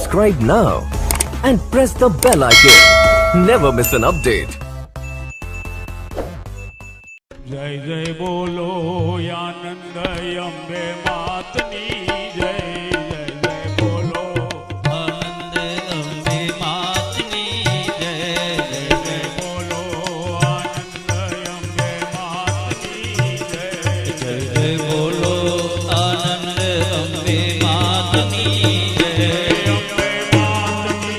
Subscribe now and press the bell icon. Never miss an update. जय जय बोलो आनंद अंबे मातनी जय जय जय बोलो आनंद अंबे मातनी जय जय जय बोलो आनंद अंबे मातनी जय जय जय बोलो आनंद अंबे मातनी जय अंबे मातनी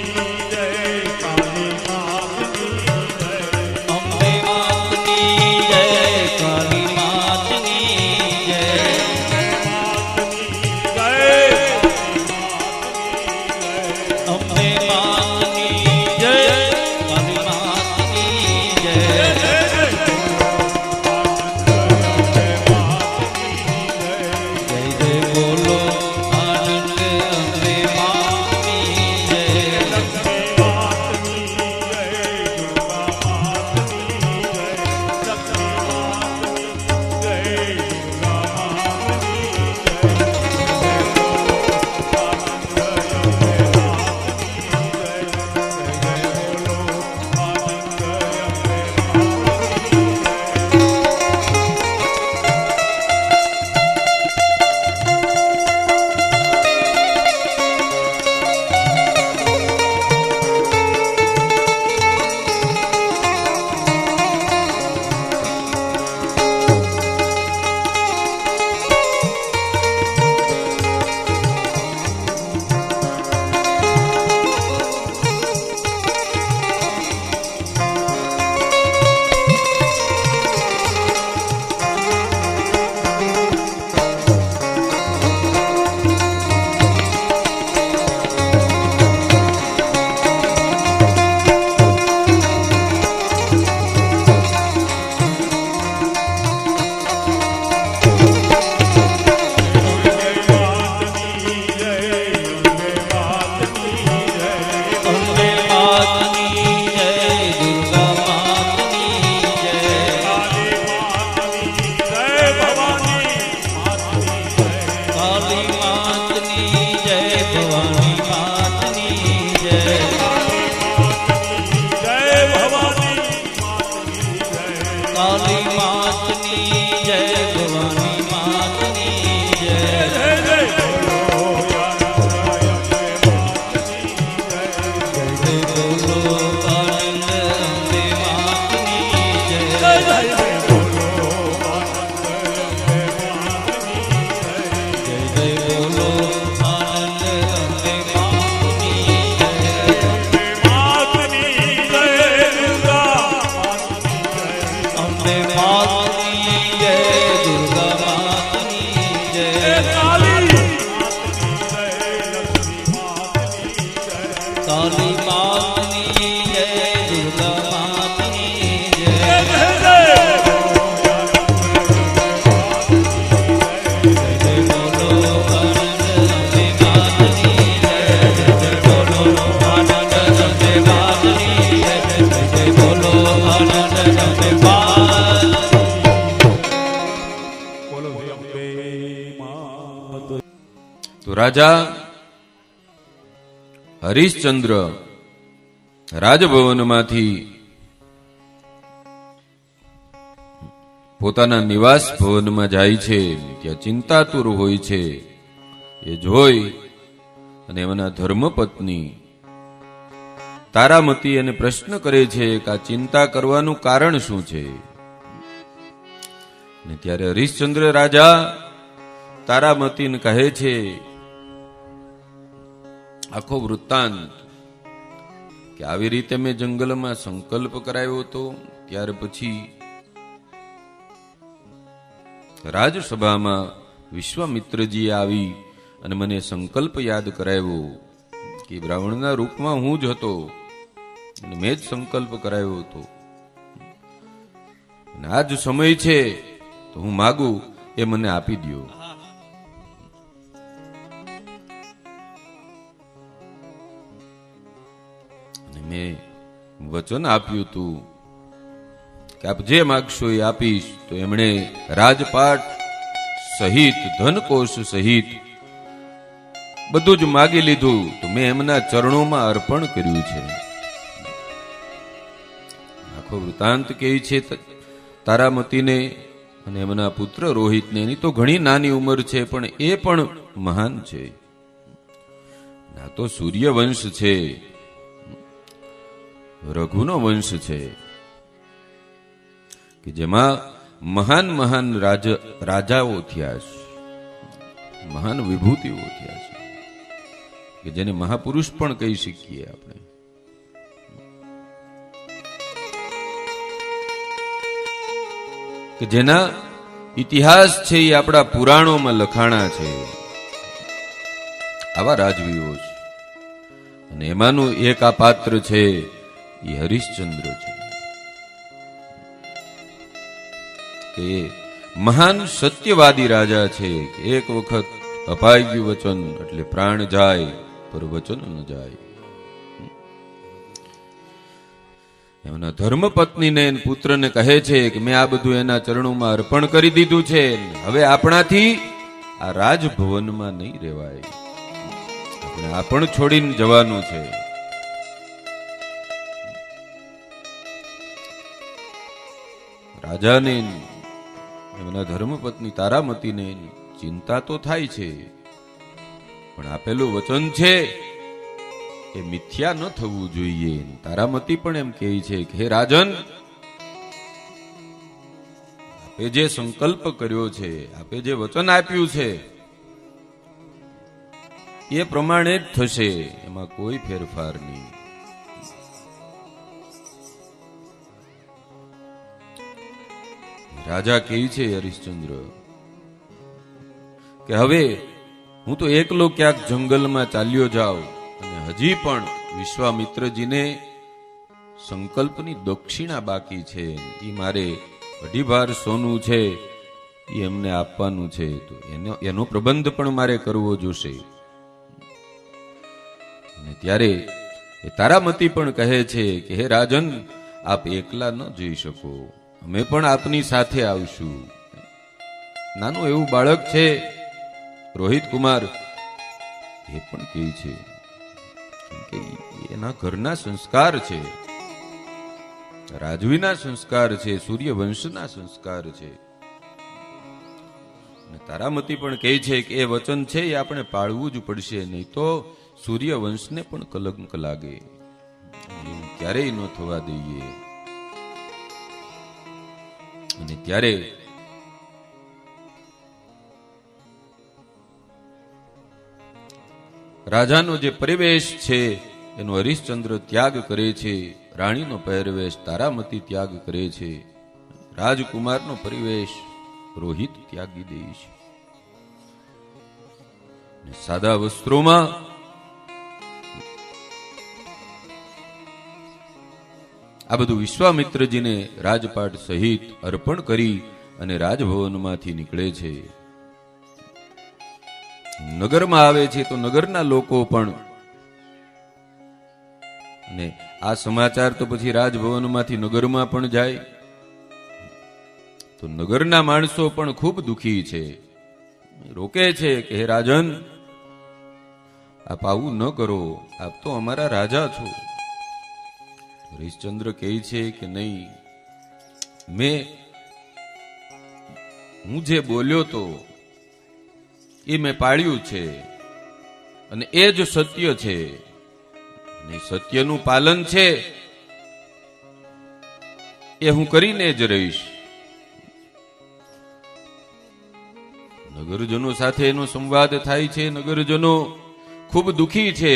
जय काली मातनी जय अंबे मातनी जय काली मातनी जय अंबे मातनी जय काली मातनी जय जय जय बोलो आनंद अंबे मातनी जय अंबे मातनी जय दुर्गा मातनी जय काली मातनी जय भवानी मातनी जय काली मातनी जय भवानी मातनी जय जय बोलो आनंद अंबे मातनी जय जय बोलो आनंद अंबे मातनी जय अंबे मातनी जय दुर्गा मातनी जय काली मातनी जय दुर्गा मातनी जय जय बोलो आनंद अंबे मातनी जय जय बोलो आनंद अंबे मातनी जय बोलो आनंद अंबे मातनी તો રાજા હરિશ્ચંદ્ર રાજભવનમાંથી પોતાના નિવાસ ભવનમાં જાય છે. ત્યાં ચિંતાતુર હોય છે. એ જોઈ અને એમના ધર્મપત્ની તારામતી એને પ્રશ્ન કરે છે કે આ ચિંતા કરવાનું કારણ શું છે. અને ત્યારે હરિશ્ચંદ્ર રાજા તારામતીને કહે છે આખો વૃત્તાંત કે આવી રીતે મેં જંગલમાં સંકલ્પ કરાયો હતો. ત્યાર પછી રાજસભામાં વિશ્વામિત્રજી આવી અને મને સંકલ્પ યાદ કરાવ્યો કે બ્રાહ્મણના રૂપમાં હું જ હતો અને મેં જ સંકલ્પ કરાયો હતો. અને આ જ સમય છે તો હું માગું એ મને આપી દો. મેં વચન આપ્યું હતું કે આપ જે માગશો એ આપીશ. તો એમણે રાજપાટ સહિત ધનકોશ સહિત બધું જ માગી લીધું તો મેં એમના ચરણોમાં અર્પણ કર્યું છે. આખો વૃતાંત કહે છે તારામતીને અને એમના પુત્ર રોહિતને. એની તો ઘણી નાની ઉંમર છે, પણ એ પણ મહાન છે. આ તો સૂર્યવંશ છે, રઘુનો વંશ છે, કે જેમાં મહાન મહાન રાજાઓ થયા છે, મહાન વિભૂતિઓ થયા છે, કે જેને મહાપુરુષ પણ કહી શકીએ આપણે. કે જેના ઇતિહાસ છે એ આપણા પુરાણોમાં લખાણા છે. આવા રાજવીઓ છે. અને એમાંનું એક આ પાત્ર છે એ હરિશ્ચંદ્ર છે, કે મહાન સત્યવાદી રાજા છે. કે એક વખત અપાઈ ગયું વચન એટલે પ્રાણ જાય પર વચન ન જાય. એમના ધર્મપત્નીને પુત્રને કહે છે કે મેં આ બધું એના ચરણોમાં અર્પણ કરી દીધું છે, હવે આપણાથી આ રાજભવનમાં નહીં રહેવાય, આપણે આ પણ છોડીને જવાનું છે. રાજાને એમના ધર્મપત્ની તારામતીને ચિંતા તો થાય છે, પણ આપેલું વચન છે એ મિથ્યા ન થવું જોઈએ. તારામતી પણ એમ કહે છે કે હે રાજન, આપે જે સંકલ્પ કર્યો છે, આપે જે વચન આપ્યું છે એ પ્રમાણે જ થશે, એમાં કોઈ ફેરફાર નહીં. રાજા કહે છે હરિશ્ચંદ્ર કે હવે હું તો એકલો ક્યાંક જંગલમાં ચાલ્યો જાઉં, અને હજી પણ વિશ્વામિત્રજીને સંકલ્પની દક્ષિણા બાકી છે, એ મારે 2.5 ભાર સોનું છે એ એમને આપવાનું છે, તો એનો પ્રબંધ પણ મારે કરવો જોશે. અને ત્યારે એ તારામતી પણ કહે છે કે હે રાજન, આપ એકલા ન જઈ શકો, અમે પણ આપની સાથે આવશું. નાનું એવું બાળક છે રોહિત કુમાર, એ પણ કહે છે કે એના ઘરના સંસ્કાર છે, રાજવીના સંસ્કાર છે, સૂર્યવંશના સંસ્કાર છે. અને તારામતી પણ કહે છે કે એ વચન છે એ આપણે પાળવું જ પડશે, નહીં તો સૂર્યવંશને પણ કલંક લાગે, એવું ક્યારેય ન થવા દઈએ. અને ત્યારે રાજાનો જે પરિવેશ છે એનો હરિશ્ચંદ્ર ત્યાગ કરે છે, રાણીનો પહેરવેશ તારામતી ત્યાગ કરે છે, રાજકુમારનો પરિવેશ રોહિત ત્યાગી દે છે. સાદા વસ્ત્રોમાં આ બધું વિશ્વામિત્રજીને રાજપાટ સહિત અર્પણ કરી અને રાજભવનમાંથી નીકળે છે. નગરમાં આવે છે તો નગરના લોકો પણ, અને આ સમાચાર તો પછી રાજભવનમાંથી નગરમાં પણ જાય, તો નગરના માણસો પણ ખૂબ દુખી છે, રોકે છે કે હે રાજન, આપ આવું ન કરો, આપ તો અમારા રાજા છો. હરિશ્ચંદ્ર કહે છે કે નહીં, હું જે બોલ્યો તો એ મેં પાળ્યું છે, અને એ જ સત્ય છે, અને સત્યનું પાલન છે એ હું કરીને જ રહીશ. નગરજનો સાથે એનો સંવાદ થાય છે. નગરજનો ખૂબ દુખી છે.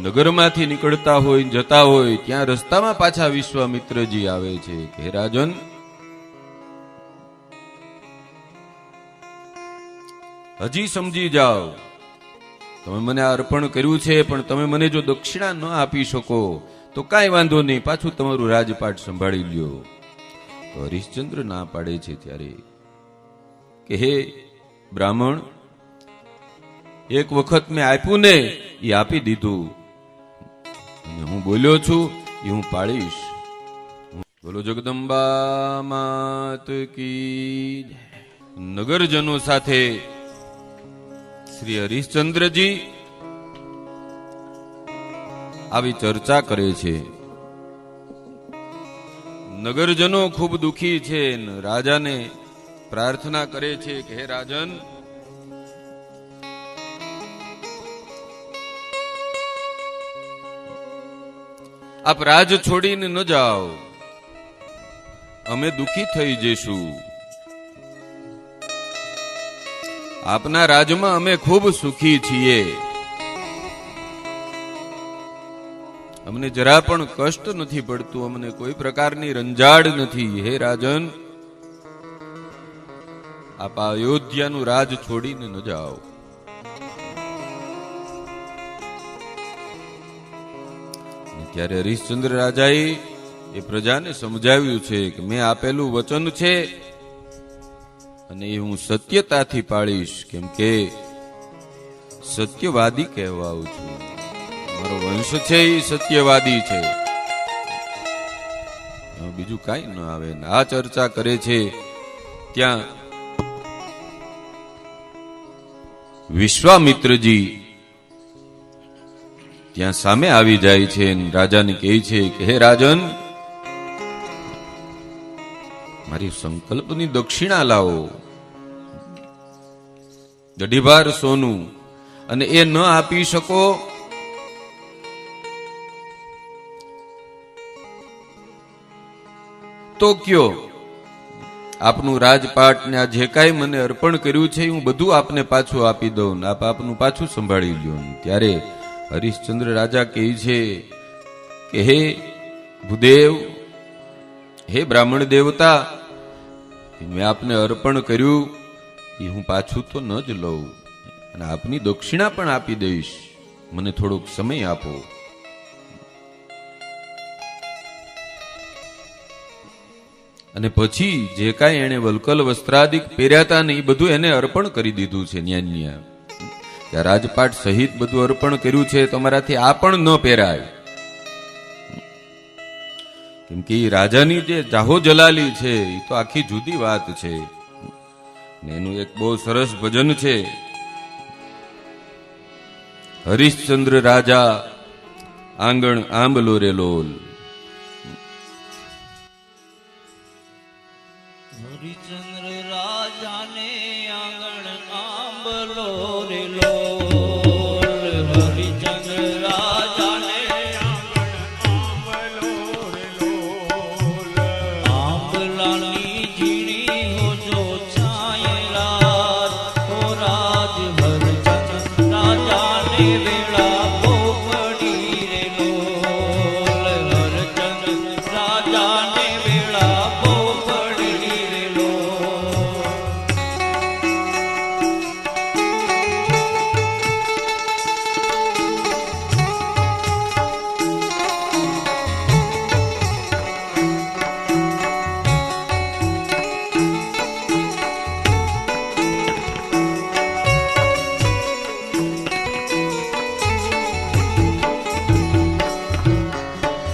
નગરમાંથી નીકળતા હોય, જતા હોય, ત્યાં રસ્તામાં પાછા વિશ્વામિત્રજી આવે છે કે હે રાજન, હજી સમજી જાઓ, તમે મને અર્પણ કર્યું છે, પણ તમે મને જો દક્ષિણા ન આપી શકો તો કાંઈ વાંધો નહીં, પાછું તમારું રાજપાટ સંભાળી લ્યો. તો હરિશ્ચંદ્ર ના પાડે છે ત્યારે કે હે બ્રાહ્મણ, એક વખત મેં આપ્યું ને એ આપી દીધું, અને હું બોલ્યો છું એ હું પાળીશ. બોલો જગદંબા માત કી જય. નગરજનો સાથે શ્રી હરિશ્ચંદ્રજી આવી ચર્ચા કરે છે. નગરજનો ખૂબ દુખી છે. રાજાને પ્રાર્થના કરે છે કે હે રાજન, આપ રાજ છોડીને ન જાઓ, અમે દુખી થઈ જઈશું. આપના રાજમાં અમે ખૂબ સુખી છીએ. અમને જરા પણ કષ્ટ નથી પડતું, અમને કોઈ પ્રકારની રંજાડ નથી. હે રાજન, આપ આ અયોધ્યાનું રાજ છોડીને ન જાઓ. ત્યારે હરિશ્ચંદ્ર રાજાએ એ પ્રજાને સમજાવ્યું છે કે મેં આપેલું વચન છે અને એ હું સત્યતાથી પાળીશ, કેમ કે સત્યવાદી કહેવાઉં છું. મારો વંશ છે એ સત્યવાદી છે, બીજું કઈ ન આવે. આ ચર્ચા કરે છે ત્યાં વિશ્વામિત્રજી ત્યાં સામે આવી જાય છે. રાજાને કહે છે કે હે રાજન, મારી સંકલ્પની દક્ષિણા લાવો, દઢીભાર સોનું, અને એ ન આપી શકો તો કયો, આપનું રાજપાટ ને આ જે કાંઈ મને અર્પણ કર્યું છે હું બધું આપને પાછું આપી દઉં, આપ આપનું પાછું સંભાળી લ્યો. ત્યારે હરિશ્ચંદ્ર રાજા કહે છે કે હે ભૂદેવ, હે બ્રાહ્મણ દેવતા, મેં આપને અર્પણ કર્યું એ હું પાછું તો ન જ લઉં, અને આપની દક્ષિણા પણ આપી દઈશ. મને થોડોક સમય આપો. અને પછી જે કાંઈ એને વલકલ વસ્ત્રાદિક પહેર્યા હતા ને એ બધું એને અર્પણ કરી દીધું છે. ન્યા રાજપાટ સહિત બધું અર્પણ કર્યું છે. તમારાથી આ પણ ન પહેરાય, કેમ કે રાજાની જે જાહો જલાલી છે એ તો આખી જુદી વાત છે. એનું એક બહુ સરસ ભજન છે, હરિશ્ચંદ્ર રાજા આંગણ આંબલો રે લોલ. હરિચંદ્ર રાજાને આંગણ આંબલો રે લોલ. હરિચંદ્ર રાજાને આંબલો રે લોલ. આંબલાની ઝીણી હોજો છાયલા. ઓ રાજ હરિચંદ્ર રાજાને વેળા પોપડી રે લોલ. હરિચંદ્ર રાજાને વેળા પોપડી રે લોલ.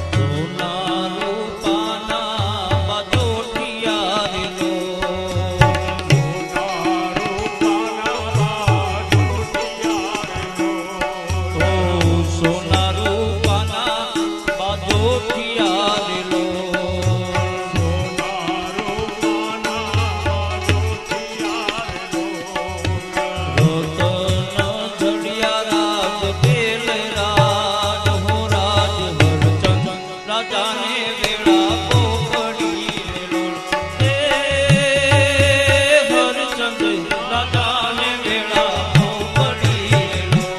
સોના રૂપાના બાજોઠિયા રે લોલ. સોના રૂપાના બાજોઠિયા રે રતન જડિયા રાજ બેલ રાજ. હો રાજ હરચંદ રાજાને વેળા પોપડી રે લોલ. હે હરચંદ રાજાને વેળા પોપડી રે લોલ.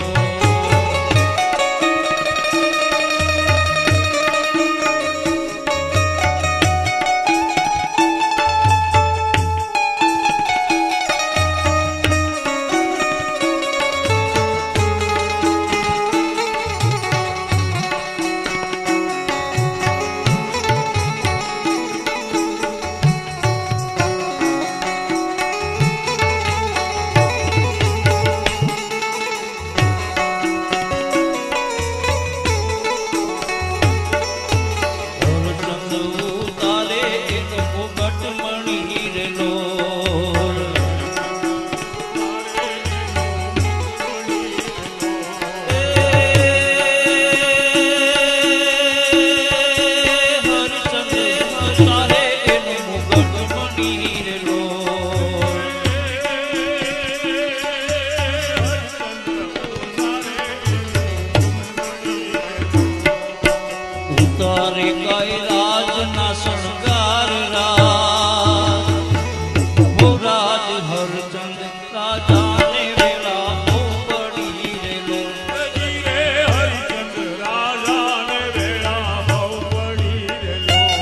રાજાને વેળા બહુ પડી રે લોલ. હજી રે હરિચંદ્ર રાજાને વેળા બહુ પડી રે લોલ.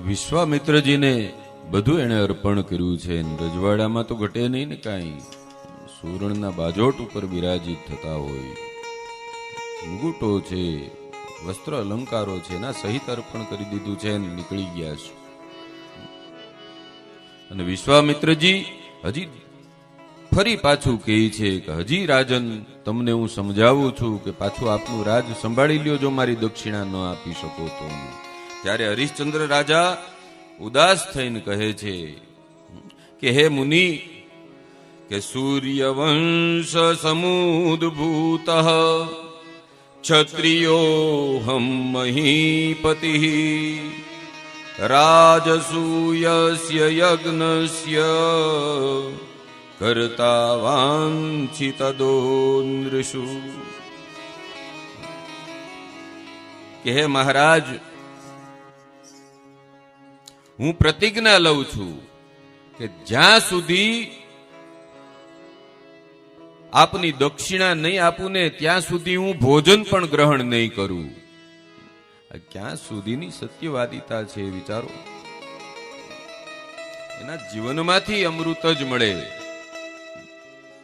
વિશ્વામિત્રજીને બધું એણે અર્પણ કર્યું છે. રજવાડામાં તો ઘટે નહીં ને કાંઈ. સુવર્ણના બાજોટ ઉપર બિરાજિત થતા હોય, મુગુટો છે, વસ્ત્ર અલંકારો છે, એના સહિત અર્પણ કરી દીધું છે અને નીકળી ગયા છે. અને વિશ્વામિત્રજી હજી ફરી પાછું કહે છે કે હજી રાજન તમને હું સમજાવું છું કે પાછું આપનું રાજ સંભાળી લ્યો જો મારી દક્ષિણા ન આપી શકો તો. ત્યારે હરિશ્ચંદ્ર રાજા ઉદાસ થઈને કહે છે કે હે મુનિ, કે સૂર્યવંશ સમુદ્ભૂત ક્ષત્રિયોહમ મહીપતિ રાજસૂયસ્ય યજ્ઞસ્ય કર્તા વાંછિતદો નૃષુ. કે હે મહારાજ, હું પ્રતિજ્ઞા લઉં છું કે જ્યાં સુધી આપની દક્ષિણા નહીં આપું ને ત્યાં સુધી હું ભોજન પણ ગ્રહણ નહીં કરું. ક્યાં સુધીની સત્યવાદિતા છે વિચારો. એના જીવનમાંથી અમૃત જ મળે,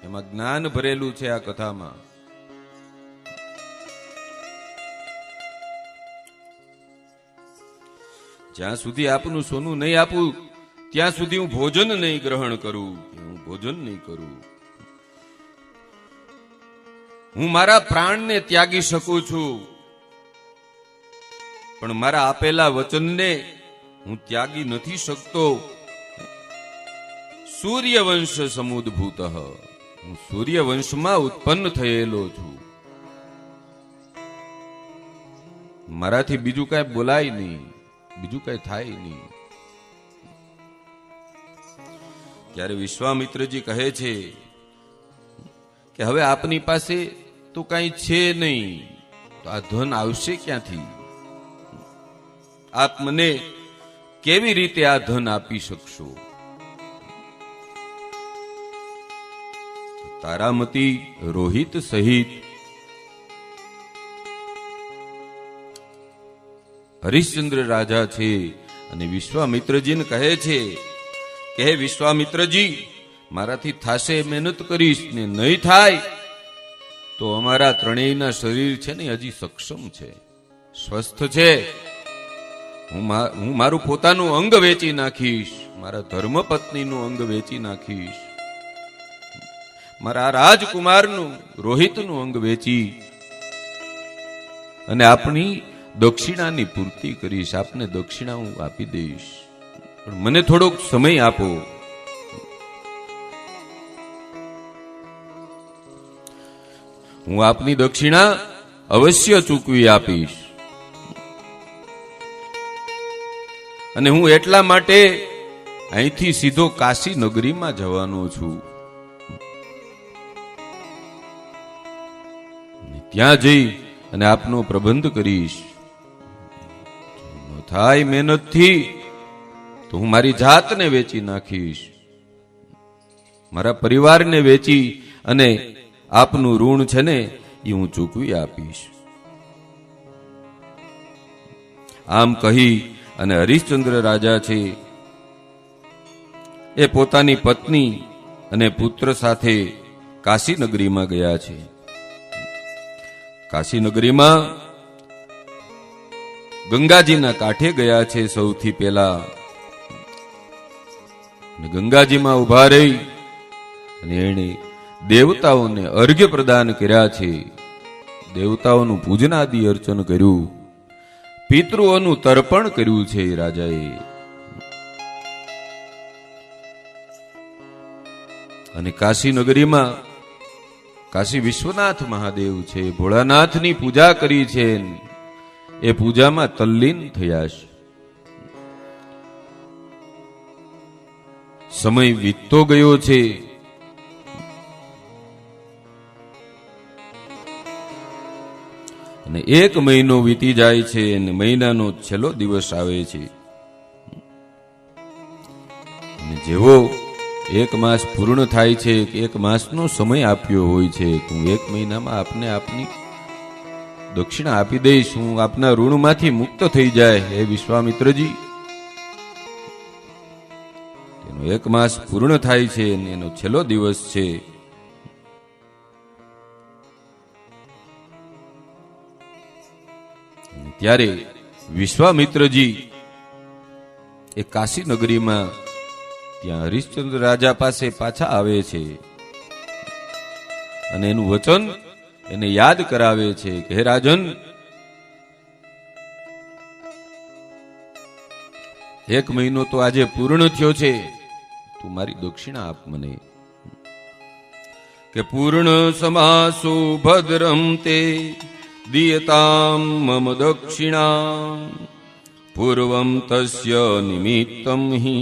એમાં જ્ઞાન ભરેલું છે આ કથામાં. જ્યાં સુધી આપનું સોનું નહીં આપું ત્યાં સુધી હું ભોજન નહીં ગ્રહણ કરું. હું ભોજન નહીં કરું. હું મારા પ્રાણને ત્યાગી શકું છું, પણ મારા આપેલા વચનને હું ત્યાગી નથી શકતો. સૂર્યવંશ સમુદ્ભૂત, હું સૂર્યવંશમાં ઉત્પન્ન થયેલો છું. મારાથી બીજું કાંઈ બોલાય નહીં, બીજું કઈ થાય નહીં. ત્યારે વિશ્વામિત્રજી કહે છે કે હવે આપની પાસે તો કઈ છે નહીં, તો આ ધન આવશે ક્યાંથી? આપ મને કેવી રીતે આ ધન આપી શકશો? તારામતી રોહિત સહિત હરિશ્ચંદ્ર રાજા છે અને વિશ્વામિત્રજીને કહે છે કે હે વિશ્વામિત્રજી, મારાથી થાશે મહેનત કરીશ ને નહીં થાય તો અમારા ત્રણેયના શરીર છે ને હજી સક્ષમ છે, સ્વસ્થ છે. હું મારું પોતાનું અંગ વેચી નાખીશ, મારા ધર્મપત્નીનું અંગ વેચી નાખીશ, મારા રાજકુમારનું રોહિતનું અંગ વેચી અને આપણી દક્ષિણાની પૂર્તિ કરીશ. આપને દક્ષિણા હું આપી દઈશ, પણ મને થોડોક સમય આપો. હું આપની દક્ષિણા અવશ્ય ચૂકવી આપીશ. અને હું એટલા માટે અહીંથી સીધો કાશી નગરીમાં જવાનો છું. ત્યાં જઈ અને આપનો પ્રબંધ કરીશ. થાય મહેનતથી તો હું મારી જાતને વેચી નાખીશ, મારા પરિવારને વેચી અને આપનું ઋણ છે ને એ હું ચૂકવી આપીશ. આમ કહી અને હરિશ્ચંદ્ર રાજા છે એ પોતાની પત્ની અને પુત્ર સાથે કાશી નગરીમાં ગયા છે. કાશી નગરીમાં ગંગાજીના કાંઠે ગયા છે સૌથી પહેલા. ગંગાજીમાં ઉભા રહી અને એને દેવતાઓને અર્ઘ્ય પ્રદાન કર્યા છે. દેવતાઓનું પૂજનાદિ અર્ચન કર્યું, પિતૃઓનું તર્પણ કર્યું છે રાજાએ. અને કાશી નગરીમાં કાશી વિશ્વનાથ મહાદેવ છે, ભોળાનાથની પૂજા કરી છે. એ પૂજામાં તલ્લીન થયા છે. સમય વીતતો ગયો છે. અને 1 મહિનો વીતી જાય છે અને મહિનાનો છેલ્લો દિવસ આવે છે. અને જેવો 1 માસ પૂર્ણ થાય છે કે 1 માસનો સમય આપ્યો હોય છે કે હું 1 મહિનામાં આપને આપની દક્ષિણા આપી દઈશ, હું આપના ઋણમાંથી મુક્ત થઈ જાય. હે વિશ્વામિત્રજી, તેનો 1 માસ પૂર્ણ થાય છે અને એનો છેલ્લો દિવસ છે. ત્યારે વિશ્વામિત્રજી એ કાશી નગરીમાં ત્યાં હરિશ્ચંદ્ર રાજા પાસે પાછા આવે છે અને એનું વચન એને યાદ કરાવે છે કે હે રાજન, 1 મહિનો તો આજે પૂર્ણ થયો છે, તું મારી દક્ષિણા આપ મને. કે પૂર્ણ સમાસુ ભદ્રમ તે દીયતામ મમ દક્ષિણા પૂર્વમ તસ્ય નિમિત્તમ હિ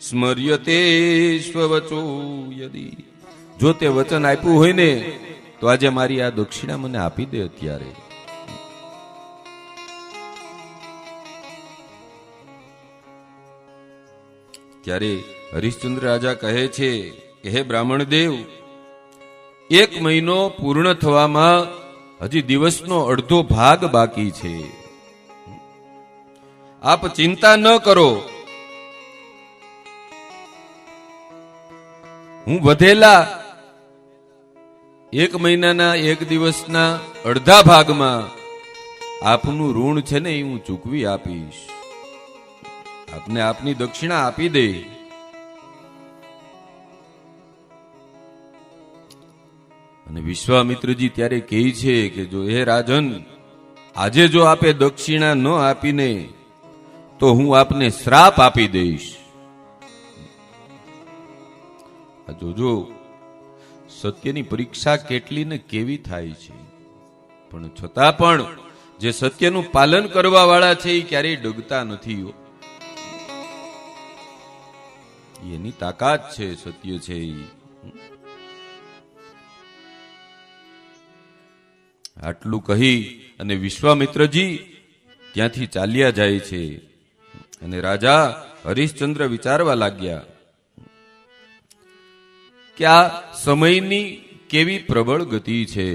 સ્મર્યતે સ્વવચો યદિ. જો તે વચન આપ્યું હોય ને તો આજે મારી આ દક્ષિણા મને આપી દે અત્યારે. ત્યારે હરિશ્ચંદ્ર રાજા કહે છે કે હે બ્રાહ્મણ દેવ, 1 મહિનો પૂર્ણ થવામાં હજી દિવસનો અડધો ભાગ બાકી છે. આપ ચિંતા ન કરો, હું વધેલા 1 મહિનાના 1 દિવસના અડધા ભાગમાં આપનું ઋણ છે ને એ હું ચૂકવી આપીશ. આપને આપની દક્ષિણા આપી દે. અને વિશ્વામિત્રજી ત્યારે કહે છે કે જો હે રાજન, આજે જો આપે દક્ષિણા ન આપીને તો હું આપને શ્રાપ આપી દઈશ. જોજો સત્યની પરીક્ષા કેટલી ને કેવી થાય છે, પણ છતાં પણ જે સત્યનું પાલન કરવા વાળા છે એ ક્યારેય ડગતા નથી. એની તાકાત છે, સત્ય છે. આટલું કહી અને વિશ્વામિત્રજી ત્યાંથી ચાલ્યા જાય છે. અને રાજા હરિશ્ચંદ્ર વિચારવા લાગ્યા કે આ સમયની કેવી પ્રબળ ગતિ છે.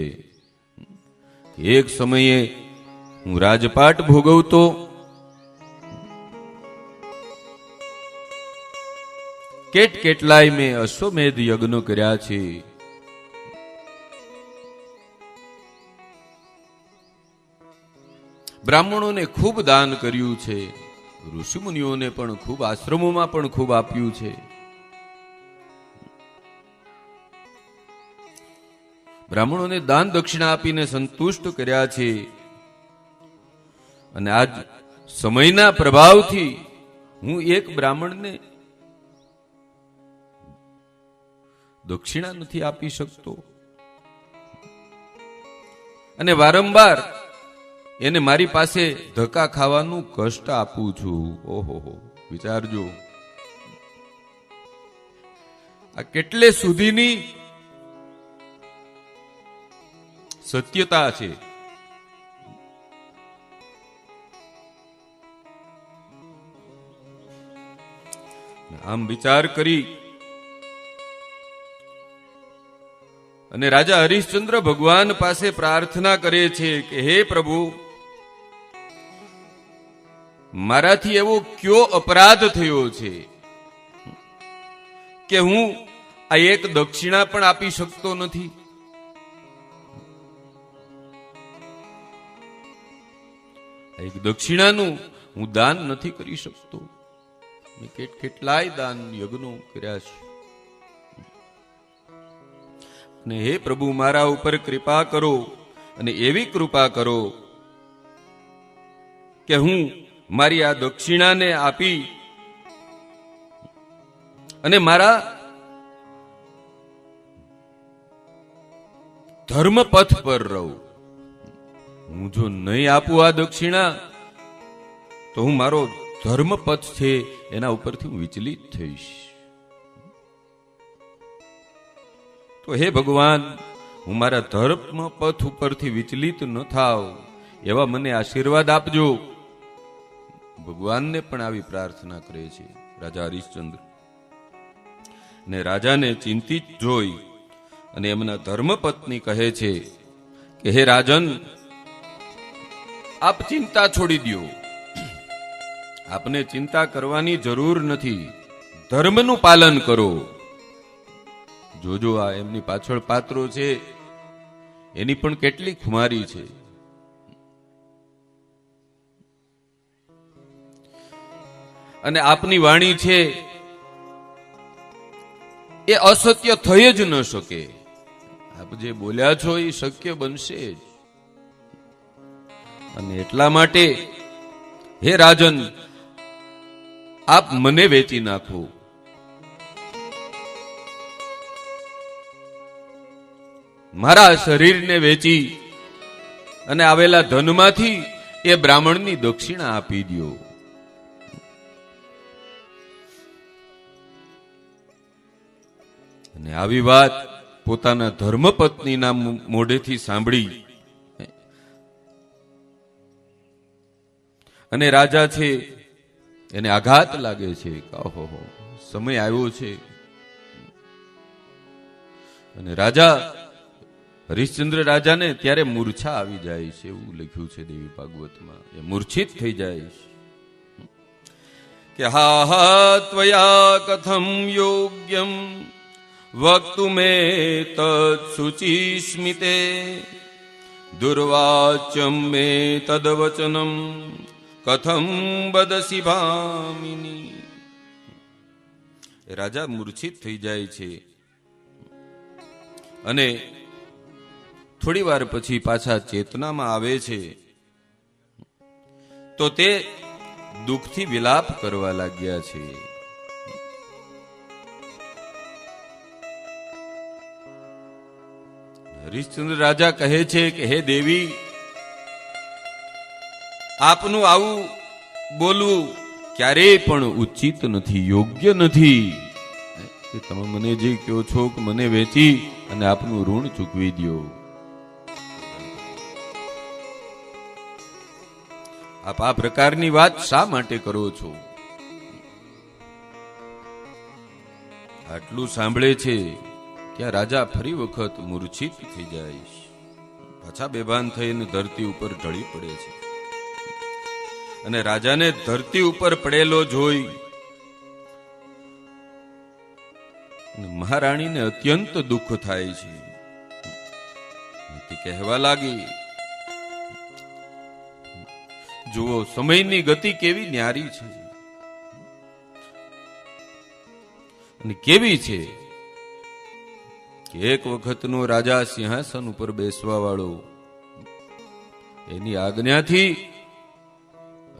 એક સમયે હું રાજપાટ ભોગવતો, કેટલાય મેં અશ્વમેધ યજ્ઞ કર્યા છે. બ્રાહ્મણોને ખૂબ દાન કર્યું છે, ઋષિમુનિઓને પણ ખૂબ, આશ્રમોમાં પણ ખૂબ આપ્યું છે. બ્રાહ્મણોને દાન દક્ષિણા આપીને સંતુષ્ટ કર્યા છે. અને આજ સમયના પ્રભાવથી હું એક બ્રાહ્મણને દક્ષિણા નથી આપી શકતો અને વારંવાર એને મારી પાસે ધક્કા ખાવાનું કષ્ટ આપું છું. ઓહો, વિચારજો આ કેટલે સુધીની સત્યતા છે. આમ વિચાર કરી અને રાજા હરિશ્ચંદ્ર ભગવાન પાસે પ્રાર્થના કરે છે કે હે પ્રભુ, મારાથી એવો કયો અપરાધ થયો છે કે હું આ એક દક્ષિણા પણ આપી શકતો નથી. એક દક્ષિણાનું હું દાન નથી કરી શકતો. મેં કેટલાય દાન યજ્ઞો કર્યા છે. અને હે પ્રભુ, મારા ઉપર કૃપા કરો અને એવી કૃપા કરો કે હું મારી આ દક્ષિણાને આપી અને મારા ધર્મ પથ પર રહું. હું જો નહીં આપું આ દક્ષિણા તો હું મારો ધર્મ પથ છે એના ઉપરથી હું વિચલિત થઈશ. તો હે ભગવાન, હું મારા ધર્મ પથ ઉપરથી વિચલિત ન થાવ એવા મને આશીર્વાદ આપજો. ભગવાનને પણ આવી પ્રાર્થના કરે છે રાજા હરિશ્ચંદ્ર. ને રાજાને ચિંતિત જોઈ અને એમના ધર્મપત્ની કહે છે કે હે રાજન, આપ ચિંતા છોડી દો. આપને ચિંતા કરવાની જરૂર નથી. ધર્મનું પાલન કરો. જોજો આ એમની પાછળ પાત્રો છે, એની પણ કેટલી ખુમારી છે. અને આપની વાણી છે એ અસત્ય થઈ જ ન શકે. આપ જે બોલ્યા છો એ શક્ય બનશે જ. અને એટલા માટે હે રાજન, આપ મને વેચી નાખો. મારા શરીરને વેચી અને આવેલા ધનમાંથી એ બ્રાહ્મણની દક્ષિણા આપી દો. અને આવી વાત પોતાના ધર્મપત્નીના મોઢેથી સાંભળી અને રાજા છે એને આઘાત લાગે છે. ઓહો, સમય આવ્યો છે. અને રાજા હરિશ્ચંદ્ર રાજાને ત્યારે મૂર્છા આવી જાય છે, એવું લખ્યું છે દેવી ભાગવતમાં. એ મૂર્છિત થઈ જાય છે કે હા હા ત્વયા કથમ યોગ્યમ વક્તુમે તત્સુચિસ્મિતે દુર્વાચ્યમ મે તદવચનમ કથમ બદસી ભામિની. રાજા મૂર્છિત થઈ જાય છે અને થોડી વાર પછી પાછા ચેતનામાં આવે છે. તો તે દુઃખથી વિલાપ કરવા લાગ્યા છે. હરિશ્ચંદ્ર રાજા કહે છે કે હે દેવી, આપનું આવું બોલવું ક્યારેય પણ ઉચિત નથી, યોગ્ય નથી. કે તમે મને જે કહો છો કે મને વેચી અને આપનું ઋણ ચૂકવી દો. આપ આ પ્રકારની વાત શા માટે કરો છો? આટલું સાંભળે છે ત્યાં રાજા ફરી વખત મૂર્છિત થઈ જાય. પાછા બેભાન થઈને ધરતી ઉપર ઢળી પડે છે. અને રાજાને ધરતી ઉપર પડેલો જોઈ મહારાણીને અત્યંત દુઃખ થાય છે. તે કહેવા લાગી, જુઓ સમયની ગતિ કેવી ન્યારી છે અને કેવી છે કે એક વખતનો રાજા સિંહાસન ઉપર બેસવા વાળો એની આજ્ઞાથી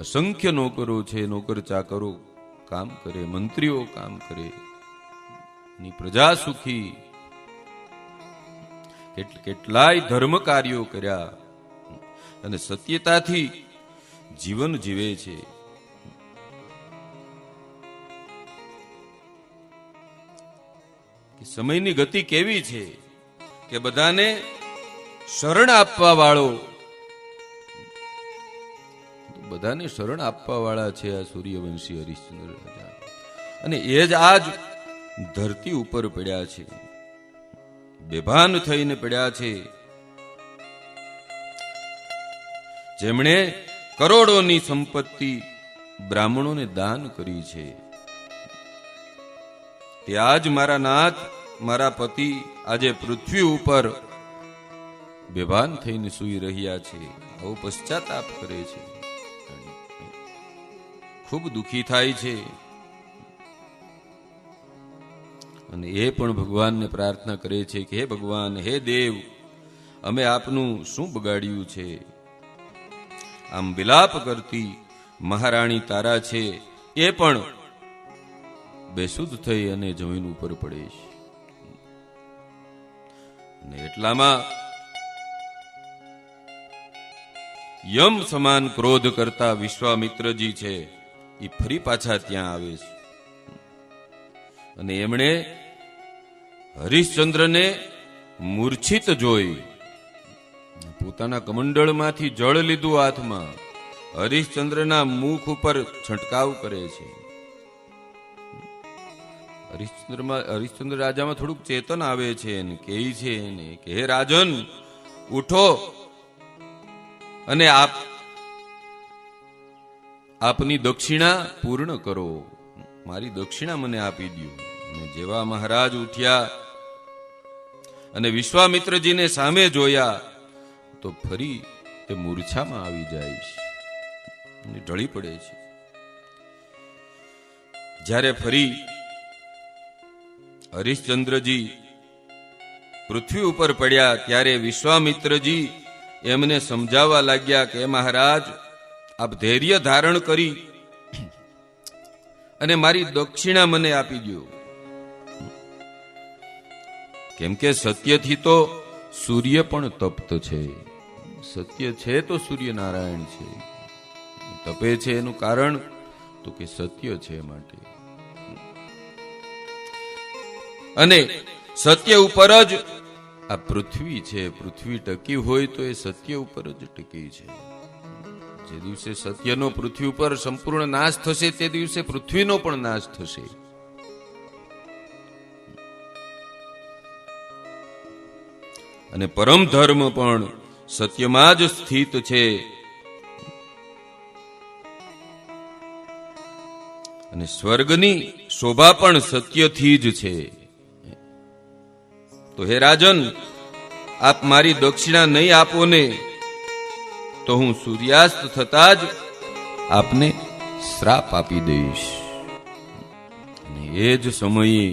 અસંખ્ય નોકરો છે, નોકર ચાકરો કામ કરે, મંત્રીઓ કામ કરે, ની પ્રજા સુખી. કેટલાય ધર્મ કાર્યો કર્યા અને સત્યતાથી જીવન જીવે છે. સમયની ગતિ કેવી છે કે બધાને શરણ આપવા વાળો, બધાને શરણ આપવા વાળા છે આ સૂર્યવંશી હરિશ્ચંદ્ર રાજા. અને એ જ આજ ધરતી ઉપર પડ્યા છે, બેભાન થઈને પડ્યા છે. જેમણે કરોડોની સંપત્તિ બ્રાહ્મણોને દાન કરી છે, તે આજ મારા નાથ, મારા પતિ આજે પૃથ્વી ઉપર બેભાન થઈને સૂઈ રહ્યા છે. આવો પશ્ચાતાપ કરે છે, ખૂબ દુઃખી થાય છે. અને એ પણ ભગવાનને પ્રાર્થના કરે છે કે હે ભગવાન, હે દેવ, અમે આપનું શું બગાડ્યું છે? આમ વિલાપ કરતી મહારાણી તારા છે એ પણ બેસુધ થઈ અને જમીન ઉપર પડે છે. અને એટલામાં યમ સમાન ક્રોધ કરતા વિશ્વામિત્રજી છે એ ફરી પાછા ત્યાં આવે છે. અને એમણે હરિશ્ચંદ્રને મૂર્છિત જોઈ પોતાના કમંડળમાંથી જળ લીધું હાથમાં, હરિશ્ચંદ્રના મુખ ઉપર છંટકાવ કરે છે. હરિશ્ચંદ્ર રાજામાં થોડુંક ચેતન આવે છે અને કહે છે એને કે હે રાજન, ઉઠો અને આપની દક્ષિણા પૂર્ણ કરો, મારી દક્ષિણા મને આપી દો. અને જેવા મહારાજ ઉઠ્યા અને વિશ્વામિત્રજીને સામે જોયા તો ફરી તે મૂર્છામાં આવી જાય છે, ઢળી પડે છે. જ્યારે ફરી હરિશ્ચંદ્રજી પૃથ્વી ઉપર પડ્યા ત્યારે વિશ્વામિત્રજી એમને સમજાવવા લાગ્યા કે મહારાજ, આપ ધૈર્ય ધારણ કરી અને મારી દક્ષિણા મને આપી દો. કેમ કે સત્યથી તો સૂર્ય પણ તપ્ત છે. સત્ય છે તો સૂર્યનારાયણ છે. તપે છે એનું કારણ તો કે સત્ય છે માટે. અને સત્ય ઉપર જ આ પૃથ્વી છે. પૃથ્વી ટકી હોય તો એ સત્ય ઉપર જ ટકી છે. જે દિવસે સત્યનો પૃથ્વી ઉપર સંપૂર્ણ નાશ થશે તે દિવસે પૃથ્વીનો પણ નાશ થશે. અને પરમ ધર્મ પણ સત્યમાં જ સ્થિત છે. અને સ્વર્ગની શોભા પણ સત્યથી જ છે. તો હે રાજન, આપ મારી દક્ષિણા નહીં આપો ને તો હું સૂર્યાસ્ત થતા જ આપને શ્રાપ આપી દઈશ. અને એ જ સમયે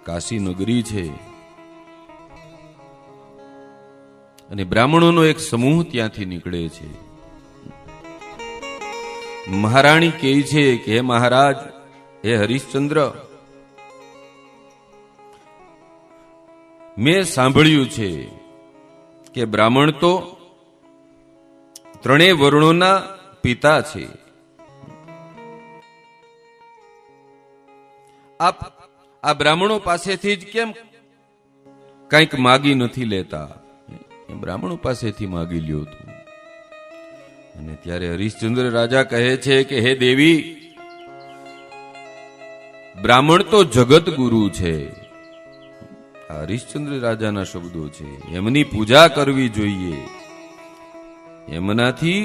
કાશી નગરી છે અને બ્રાહ્મણોનો એક સમૂહ ત્યાંથી નીકળે છે. મહારાણી કહે છે કે હે મહારાજ, હે હરિશ્ચંદ્ર, મેં સાંભળ્યું છે કે બ્રાહ્મણ તો ત્રણેય વર્ણોના પિતા છે. આપ આ બ્રાહ્મણો પાસેથી જ કેમ કંઈક માગી નથી લેતા? બ્રાહ્મણો પાસેથી માગી લ્યો તું. અને ત્યારે હરિશ્ચંદ્ર રાજા કહે છે કે હે દેવી, બ્રાહ્મણ તો જગત ગુરુ છે. આ હરિશ્ચંદ્ર રાજાના શબ્દો છે. એમની પૂજા કરવી જોઈએ, એમનાથી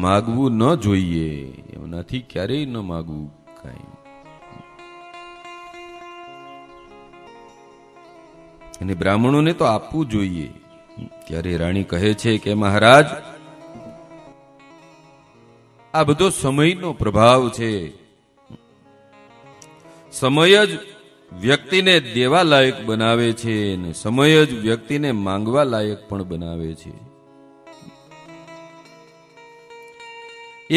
માગવું ન જોઈએ, એમનાથી ક્યારેય ન માગવું કાંઈ. અને બ્રાહ્મણોને તો આપવું જોઈએ. ત્યારે રાણી કહે છે કે મહારાજ, આ બધો સમયનો પ્રભાવ છે. સમય જ વ્યક્તિને દેવા લાયક બનાવે છે અને સમય જ વ્યક્તિને માંગવા લાયક પણ બનાવે છે.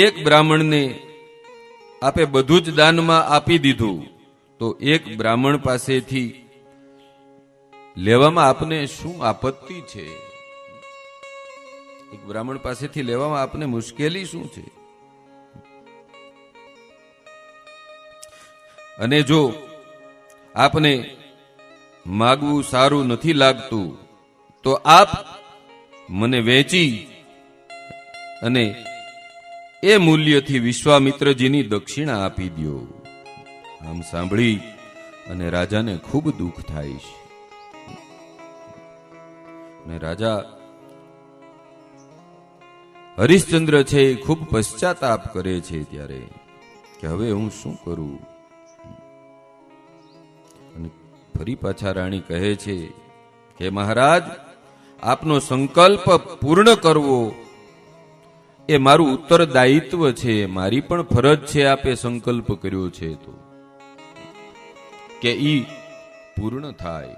એક બ્રાહ્મણને આપે બધું જ દાનમાં આપી દીધું તો એક બ્રાહ્મણ પાસેથી લેવામાં આપને શું આપત્તિ છે? એક બ્રાહ્મણ પાસેથી લેવામાં આપને મુશ્કેલી શું છે? અને જો આપને માગવું સારું નથી લાગતું તો આપ મને વેચી અને એ મૂલ્યથી વિશ્વામિત્રજીની દક્ષિણા આપી દો. આમ સાંભળી અને રાજાને ખૂબ દુઃખ થાય છે. અને રાજા હરિશ્ચંદ્ર છે એ ખૂબ પશ્ચાતાપ કરે છે ત્યારે કે હવે હું શું કરું? અને ફરી પાછા રાણી કહે છે કે મહારાજ, આપનો સંકલ્પ પૂર્ણ કરવો એ મારું ઉત્તરદાયિત્વ છે, મારી પણ ફરજ છે. આપે સંકલ્પ કર્યો છે તો કે ઈ પૂર્ણ થાય.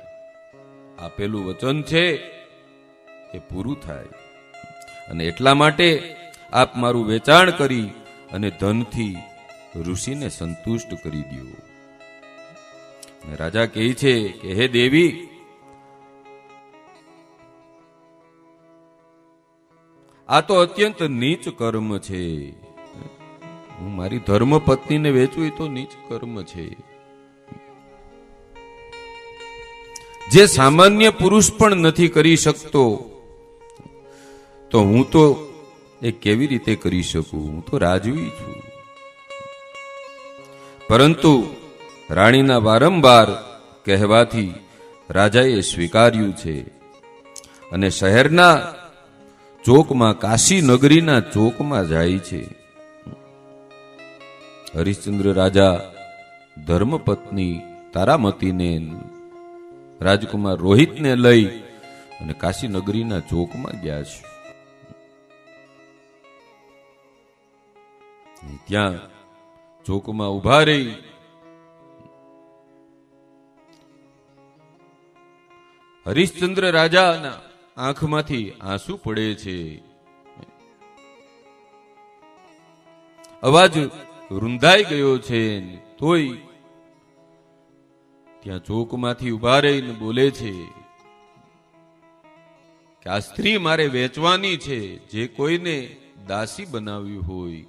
આપેલું વચન છે એ પૂરું થાય. અને એટલા માટે આપ મારું વેચાણ કરી અને ધનથી ઋષિને સંતુષ્ટ કરી દો. અને રાજા કહે છે કે હે દેવી, આ તો અત્યંત નીચ કર્મ છે. હું મારી ધર્મ પત્નીને વેચું એ તો નીચ કર્મ છે. જે સામાન્ય પુરુષ પણ નથી કરી શકતો તો હું તો એ કેવી રીતે કરી શકું? હું તો રાજવી છું. પરંતુ રાણીના વારંવાર કહેવાથી રાજાએ સ્વીકાર્યું છે અને શહેરના ચોકમાં, કાશી નગરીના ચોકમાં જાય છે. હરિશ્ચંદ્ર રાજા ધર્મપત્ની તારામતીને, રાજકુમાર રોહિતને લઈ અને કાશી નગરીના ચોકમાં ગયા છે. ત્યાં ચોકમાં ઉભા રહી હરિશ્ચંદ્ર રાજાના આંખમાંથી આંસુ પડે છે. અવાજ રૂંધાઈ ગયો છે, તોય ત્યાં ચોકમાંથી ઉભા રહીને બોલે છે કે આ સ્ત્રી મારે વેચવાની છે. જે કોઈને દાસી બનાવ્યું હોય,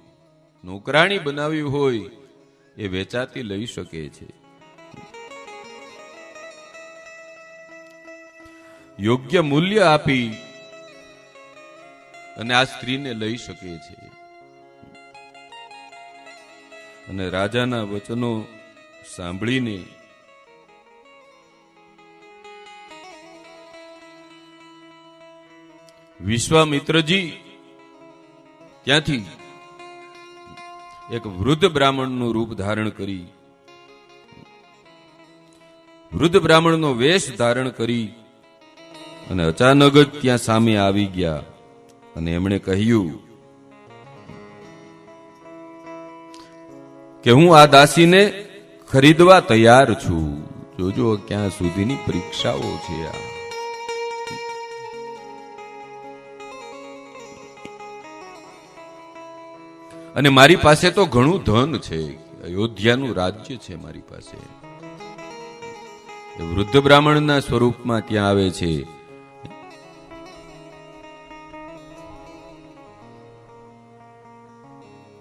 નોકરાણી બનાવ્યું હોય, એ વેચાતી લઈ શકે છે. યોગ્ય મૂલ્ય આપી અને આ સ્ત્રીને લઈ શકે છે. અને રાજાના વચનો સાંભળીને વિશ્વામિત્રજી ત્યાંથી એક વૃદ્ધ બ્રાહ્મણનું રૂપ ધારણ કરી, વૃદ્ધ બ્રાહ્મણનો વેશ ધારણ કરી અને અચાનક જ ત્યાં સામે આવી ગયા અને એમણે કહ્યું કે હું આ દાસીને ખરીદવા તૈયાર છું. જોજો ક્યાં સુધીની પરીક્ષાઓ છે આ. અને મારી પાસે તો ઘણું ધન છે, અયોધ્યાનું રાજ્ય છે મારી પાસે. વૃદ્ધ બ્રાહ્મણના સ્વરૂપમાં ત્યાં આવે છે.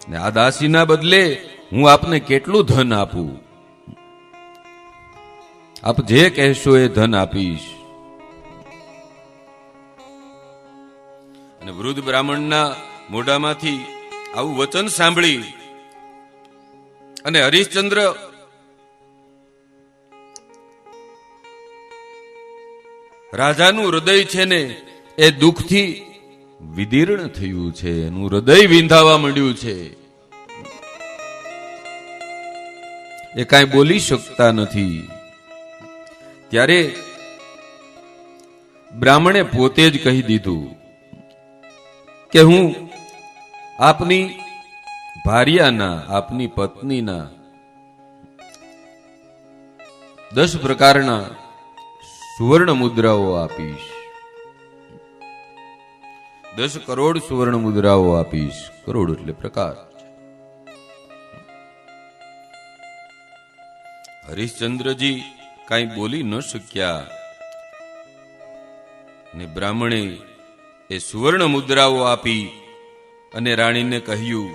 ને આ દાસીના બદલે હું આપને કેટલું ધન આપું? આપ જે કહેશો એ ધન આપીશ. અને વૃદ્ધ બ્રાહ્મણના મોઢામાંથી આવું વચન સાંભળી અને હરિશ્ચંદ્ર રાજાનું હૃદય છે ને એ દુઃખથી વિદીર્ણ થયું છે, એનું હૃદય વિંધાવા માંડ્યું છે. એ કાંઈ બોલી શકતા નથી. ત્યારે બ્રાહ્મણે પોતે જ કહી દીધું કે હું આપની ભાર્યાના, આપની પત્નીના 10 પ્રકારના સુવર્ણ મુદ્રાઓ આપીશ. 10 કરોડ સુવર્ણ મુદ્રાઓ આપીશ. કરોડ એટલે પ્રકાર. હરિશ્ચંદ્રજી કાંઈ બોલી ન શક્યા ને બ્રાહ્મણે એ સુવર્ણ મુદ્રાઓ આપી અને રાણીને કહ્યું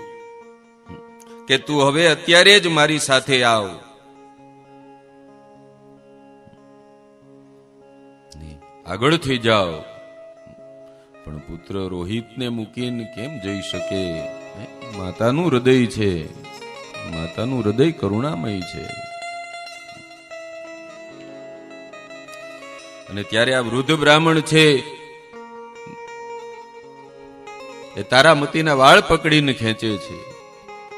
કે તું હવે અત્યારે જ મારી સાથે આવ. આગળ થઈ જાઓ. પણ પુત્ર રોહિતને મૂકીને કેમ જઈ શકે? માતાનું હૃદય છે, માતાનું હૃદય કરુણામય છે. અને ત્યારે આ વૃદ્ધ બ્રાહ્મણ છે એ તારામતીના વાળ પકડીને ખેંચે છે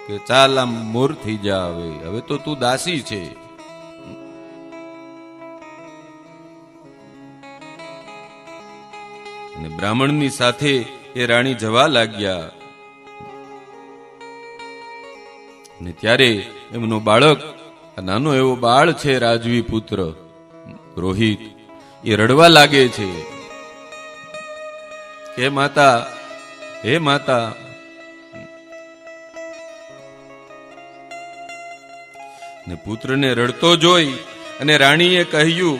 કે ચાલ આમ મોર થઈ જા, હવે તો તું દાસી છે. અને બ્રાહ્મણની સાથે એ રાણી જવા લાગ્યા. અને ત્યારે એમનો બાળક, નાનો એવો બાળ છે, રાજવી પુત્ર રોહિત, એ રડવા લાગે છે કે માતા, હે માતા. ને પુત્રને રડતો જોઈ અને રાણીએ કહ્યું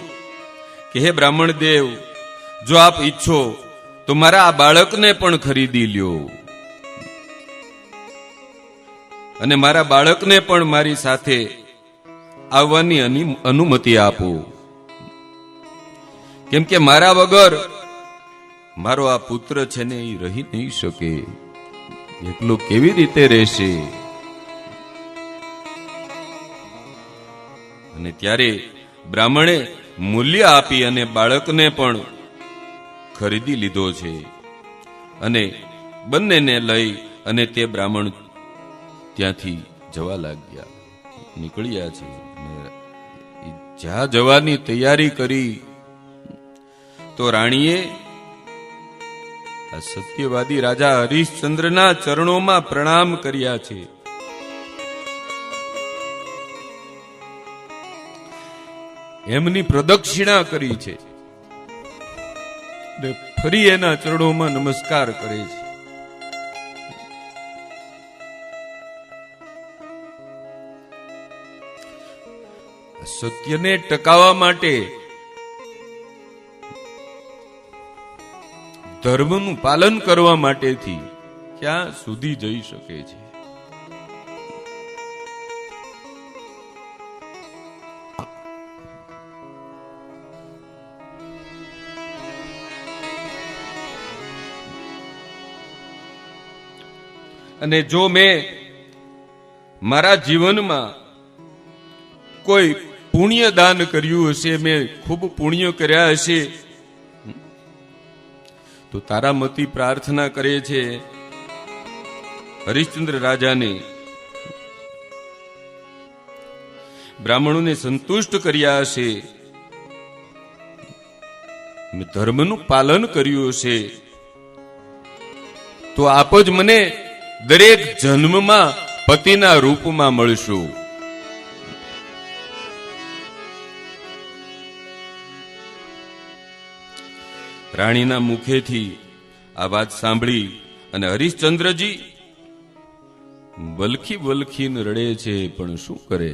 કે હે બ્રાહ્મણ દેવ, જો આપ ઈચ્છો તો મારા આ બાળકને પણ ખરીદી લ્યો અને મારા બાળકને પણ મારી સાથે આવવાની અનુમતિ આપો. કેમ કે મારા વગર મારો આ પુત્ર છે ને એ રહી નહીં શકે, એકલો કેવી રીતે રહેશે? અને ત્યારે બ્રાહ્મણે મૂલ્ય આપી અને બાળકને પણ ખરીદી લીધો છે. અને બંનેને લઈ અને તે બ્રાહ્મણ ત્યાંથી જવા લાગ્યા, નીકળ્યા છે. જ્યાં જવાની તૈયારી કરી તો રાણીએ આ સત્યવાદી રાજા હરિશ્ચંદ્રના ચરણોમાં પ્રણામ કર્યા છે. એમની પ્રદક્ષિણા કરી છે ને ફરી એના ચરણોમાં નમસ્કાર કરે છે. સત્યને ટકાવવા માટે ધર્મનું પાલન કરવા માટેથી ક્યાં સુધી જઈ શકે છે? અને જો મેં મારા જીવનમાં કોઈ પુણ્ય દાન કર્યું હશે, મેં ખૂબ પુણ્ય કર્યા હશે, તો તારામતી પ્રાર્થના કરે છે હરિશ્ચંદ્ર રાજાને, બ્રાહ્મણોને સંતુષ્ટ કર્યા હશે, મેં ધર્મનું પાલન કર્યું હશે, તો આપ જ મને દરેક જન્મમાં પતિના રૂપમાં મળશો. રાણીના મુખેથી આ વાત સાંભળી અને હરિશ્ચંદ્રજી વલખી વલખીને રડે છે, પણ શું કરે?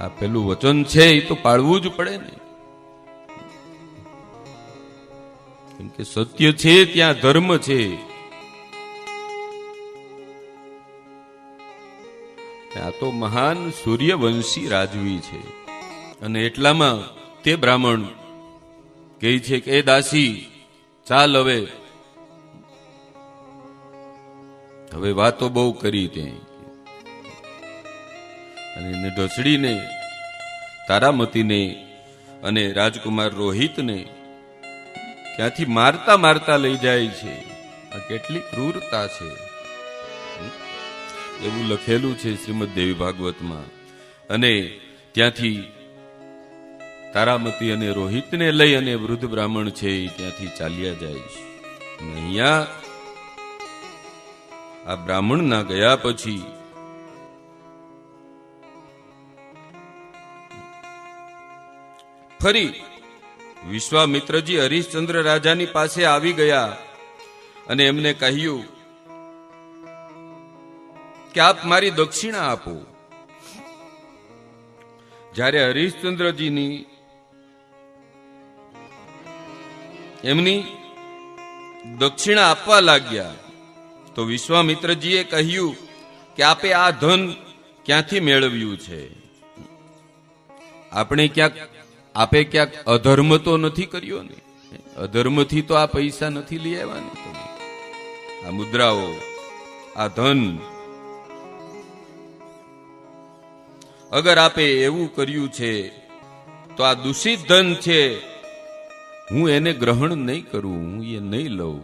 આ પેલું વચન છે એ તો પાળવું જ પડે ને, કેમ કે સત્ય છે ત્યાં ધર્મ છે. આ તો મહાન સૂર્યવંશી રાજવી છે. અને એટલામાં તે બ્રાહ્મણ કહે છે કે એ દાસી ચાલ, હવે વાતો બહુ કરી તે, અને એને ઢસડીને તારામતીને અને રાજકુમાર રોહિતને ત્યાંથી મારતા મારતા લઈ જાય છે. આ કેટલી ક્રૂરતા છે એવું લખેલું છે શ્રીમદ દેવી ભાગવતમાં. અને ત્યાંથી તારામતી અને રોહિતને લઈ અને વૃદ્ધ બ્રાહ્મણ છે એ ત્યાંથી ચાલ્યા જાય છે. અહીંયા આ બ્રાહ્મણ ના ગયા પછી ફરી વિશ્વામિત્રજી હરિશ્ચંદ્ર રાજાની પાસે આવી ગયા અને એમને કહ્યું કે આપ મારી દક્ષિણા આપો. જ્યારે હરિશ્ચંદ્રજીની એમની દક્ષિણા આપવા લાગ્યા તો વિશ્વામિત્રજીએ કહ્યું કે આપે આ ધન ક્યાંથી મેળવ્યું છે? આપે ક્યાંક અધર્મ તો નથી કર્યો ને? અધર્મથી તો આ પૈસા નથી લઈ આવ્યા ને તમે? આ મુદ્રાઓ, આ ધન, અગર આપે એવું કર્યું છે તો આ દૂષિત ધન છે, હું એને ગ્રહણ નહીં કરું, હું એ નહીં લઉં.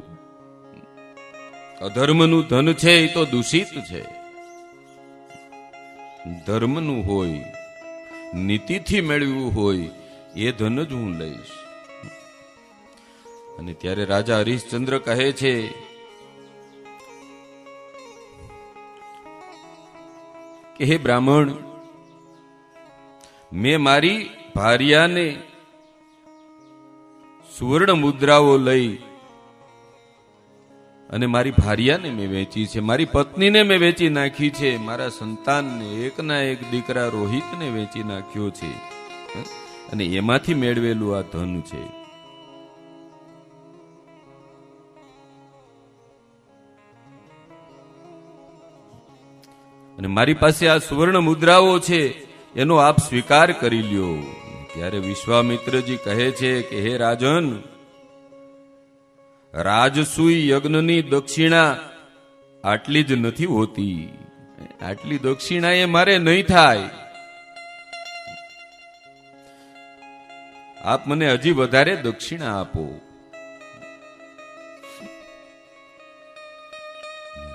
અધર્મનું ધન છે એ તો દૂષિત છે. ધર્મનું હોય, નીતિથી મેળવ્યું હોય એ ધન જ હું લઈશ. અને ત્યારે રાજા હરિશ્ચંદ્ર કહે છે કે હે બ્રાહ્મણ, મેં મારી ભાર્યાને સુવર્ણ મુદ્રાઓ લઈ અને મારી ભાર્યાને મેં વેચી છે, મારી પત્નીને મેં વેચી નાખી છે, મારા સંતાનને, એકના એક દીકરા રોહિતને વેચી નાખ્યો છે, અને એમાંથી મેળવેલું આ ધન છે. અને મારી પાસે આ સુવર્ણ મુદ્રાઓ છે, એનો આપ સ્વીકાર કરી લ્યો. ત્યારે વિશ્વામિત્રજી કહે છે કે હે રાજન, રાજસૂય યજ્ઞની દક્ષિણા આટલી જ નથી હોતી. આટલી દક્ષિણા એ મારે નહીં થાય. આપ મને હજી વધારે દક્ષિણા આપો.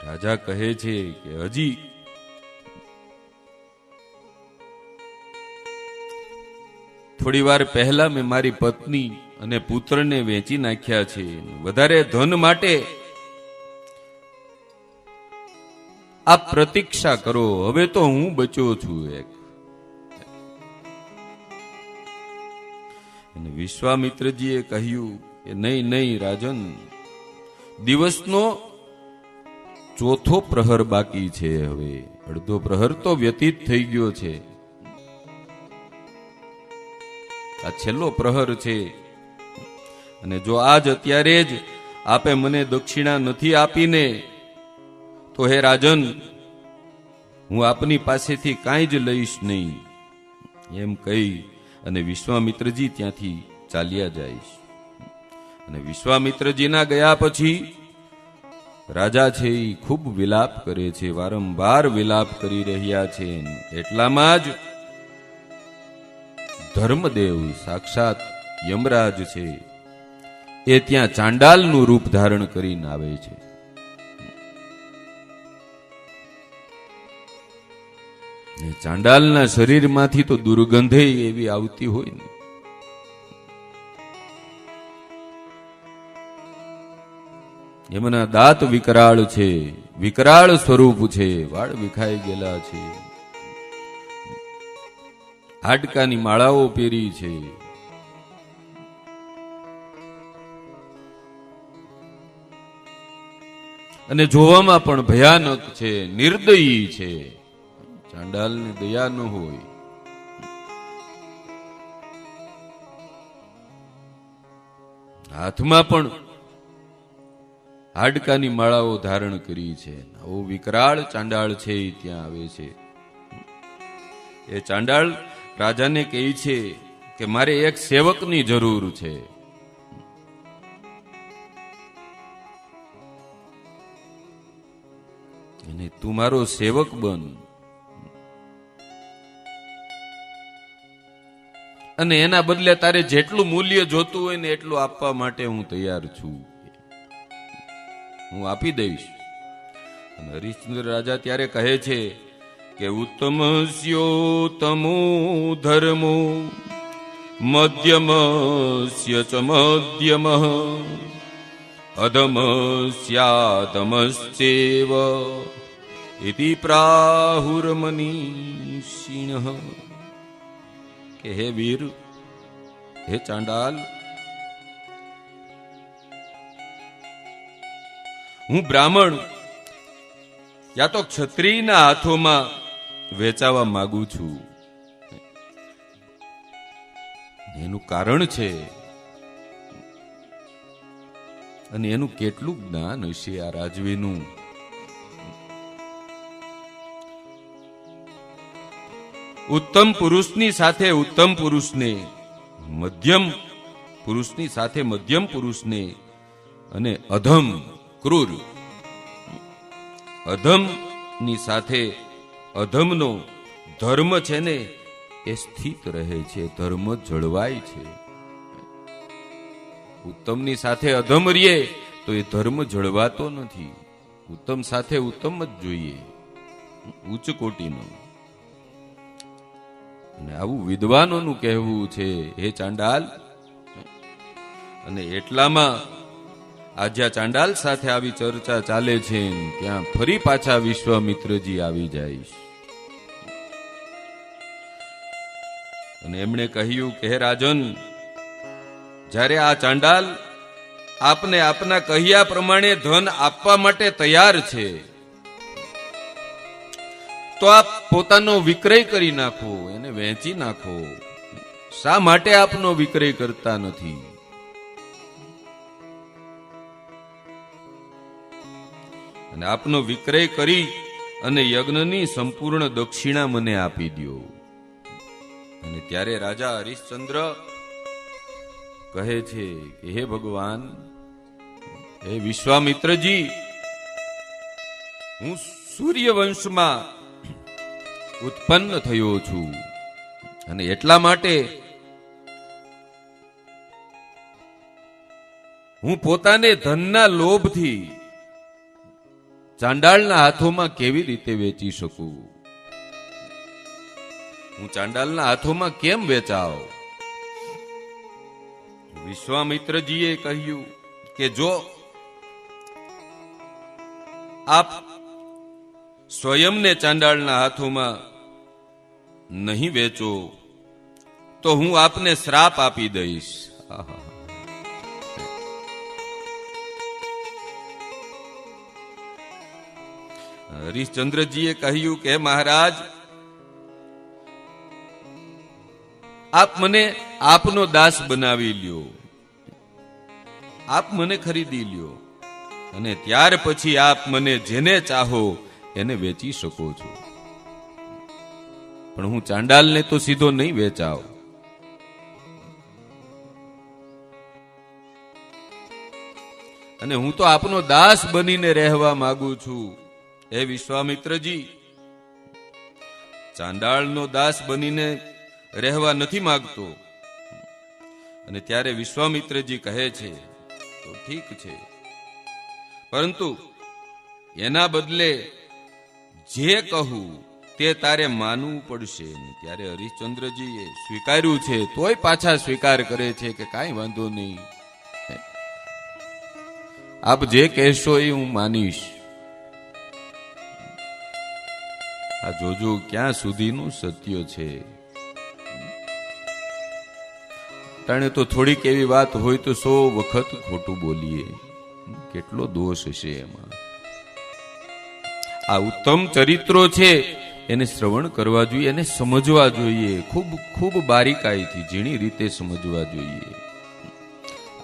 રાજા કહે છે કે હજી થોડી વાર પહેલા મેં મારી પત્ની અને પુત્રને વેચી નાખ્યા છે. વધારે ધન માટે આપ પ્રતીક્ષા કરો. હવે તો હું બચ્યો છું. એક અને વિશ્વામિત્રજીએ કહ્યું કે નહીં નહીં રાજન, દિવસનો ચોથો પ્રહર બાકી છે. હવે અડધો પ્રહર તો વ્યતીત થઈ ગયો છે. આ છેલ્લો પ્રહર છે. અને જો આજ અત્યારે જ આપે મને દક્ષિણા નથી આપીને તો હે રાજન, હું આપની પાસેથી કાંઈ જ લઈશ નહીં. એમ કહી અને વિશ્વામિત્રજી ત્યાંથી ચાલ્યા જાય. અને વિશ્વામિત્રજીના ગયા પછી રાજા છે એ ખૂબ વિલાપ કરે છે. વારંવાર વિલાપ કરી રહ્યા છે. એટલામાં જ ધર્મદેવ સાક્ષાત યમરાજ છે એ ત્યાં ચાંડાલનું રૂપ ધારણ કરીને આવે છે. ચાંડાલના શરીરમાંથી તો દુર્ગંધે એવી આવતી હોય ને. એમના દાંત વિકરાળ છે, વિકરાળ સ્વરૂપ છે, વાળ વિખાઈ ગયેલા છે, હાડકાની માળાઓ પહેરી છે. અને જોવામાં પણ ભયાનક છે, નિર્દયી છે. ચાંડાલને દયા ન હોય. હાથમાં પણ હાડકાની માળાઓ ધારણ કરી છે. આવો વિકરાળ ચાંડાળ છે એ ત્યાં આવે છે. એ ચાંડાળ રાજાને કહે છે કે મારે એક સેવકની જરૂર છે. અને તું મારો સેવક બન અને એના બદલે તારે જેટલું મૂલ્ય જોતું હોય ને એટલું આપવા માટે હું તૈયાર છું. હું આપી દઈશ. અને હરિશ્ચંદ્ર રાજા ત્યારે કહે છે કે ઉત્તમસ્યોત્તમો ધર્મો મધ્યમસ્ય ચ મધ્યમઃ અધમસ્યાધમશ્ચેવ ઇતિ પ્રાહુર્મનીષિણઃ. કે હે વીર, હે ચાંડાલ, હું બ્રાહ્મણ યા તો ક્ષત્રિયના હાથોમાં વેચાવા માંગુ છું. એનું કારણ છે અને એનું કેટલું જ્ઞાન હશે આ રાજવીનું. ઉત્તમ પુરુષની સાથે ઉત્તમ પુરુષને, મધ્યમ પુરુષની સાથે મધ્યમ પુરુષને અને અધમ ક્રૂર અધમની સાથે અધમનો ધર્મ છે ને એ સ્થિત રહે છે, ધર્મ જળવાય છે. ઉત્તમની સાથે અધમ રહીએ તો એ ધર્મ જળવાતો નથી. ઉત્તમ સાથે ઉત્તમ જ જોઈએ, ઉચ્ચ કોટીનો. અને આવું વિદ્વાનોનું કહેવું છે હે ચાંડાલ. અને એટલામાં આ જ્યાં ચાંડાલ સાથે આવી ચર્ચા ચાલે છે ત્યાં ફરી પાછા વિશ્વામિત્રજી આવી જાય. અને એમણે કહ્યું કે હે રાજન, જ્યારે આ ચાંડાલ આપને આપના કહ્યા પ્રમાણે ધન આપવા માટે તૈયાર છે તો આપ પોતાનો વિક્રય કરી નાખો, એને વહેંચી નાખો. શા માટે આપનો વિક્રય કરતા નથી? અને આપનો વિક્રય કરી અને યજ્ઞની સંપૂર્ણ દક્ષિણા મને આપી દો. અને ત્યારે રાજા હરિશ્ચંદ્ર કહે છે કે હે ભગવાન, હે વિશ્વામિત્રજી, હું સૂર્યવંશમાં ઉત્પન્ન થયો છું અને એટલા માટે હું પોતાને ધનના લોભથી ચાંડાળના હાથોમાં કેવી રીતે વેચી શકું? હું ચાંડાલના હાથોમાં કેમ વેચાવ? વિશ્વામિત્રજીએ કહ્યું કે જો આપ સ્વયંને ચાંડાળના હાથોમાં નહીં વેચો તો હું આપને શ્રાપ આપી દઈશ. આહા. હરિશ્ચંદ્રજીએ કહ્યું કે મહારાજ, આપ મને આપનો દાસ બનાવી લ્યો, આપ મને ખરીદી લ્યો અને ત્યાર પછી આપ મને જેને ચાહો એને વેચી શકો છો, પણ હું ચાંડાલને તો સીધો નહીં વેચાવ. અને હું તો આપનો દાસ બનીને રહેવા માંગુ છું. હે વિશ્વામિત્રજી, ચાંડાળનો દાસ બનીને રહેવા નથી માંગતો. અને ત્યારે વિશ્વામિત્રજી કહે છે તો ઠીક છે, પરંતુ એના બદલે જે કહું તે તારે માનવું પડશે. ત્યારે હરિશ્ચંદ્રજીએ સ્વીકાર્યું છે, તોય પાછા સ્વીકાર કરે છે કે કાંઈ વાંધો નહીં, આપ જે કહેશો એ હું માનીશ. આ જોજો ક્યાં સુધીનું સત્ય છે. તાણે તો થોડીક એવી વાત હોય તો 100 વખત ખોટું બોલીએ, કેટલો દોષ હશે એમાં. આ ઉત્તમ ચરિત્રો છે એને શ્રવણ કરવા જોઈએ, એને સમજવા જોઈએ, ખૂબ ખૂબ બારીકાઈથી ઝીણી રીતે સમજવા જોઈએ.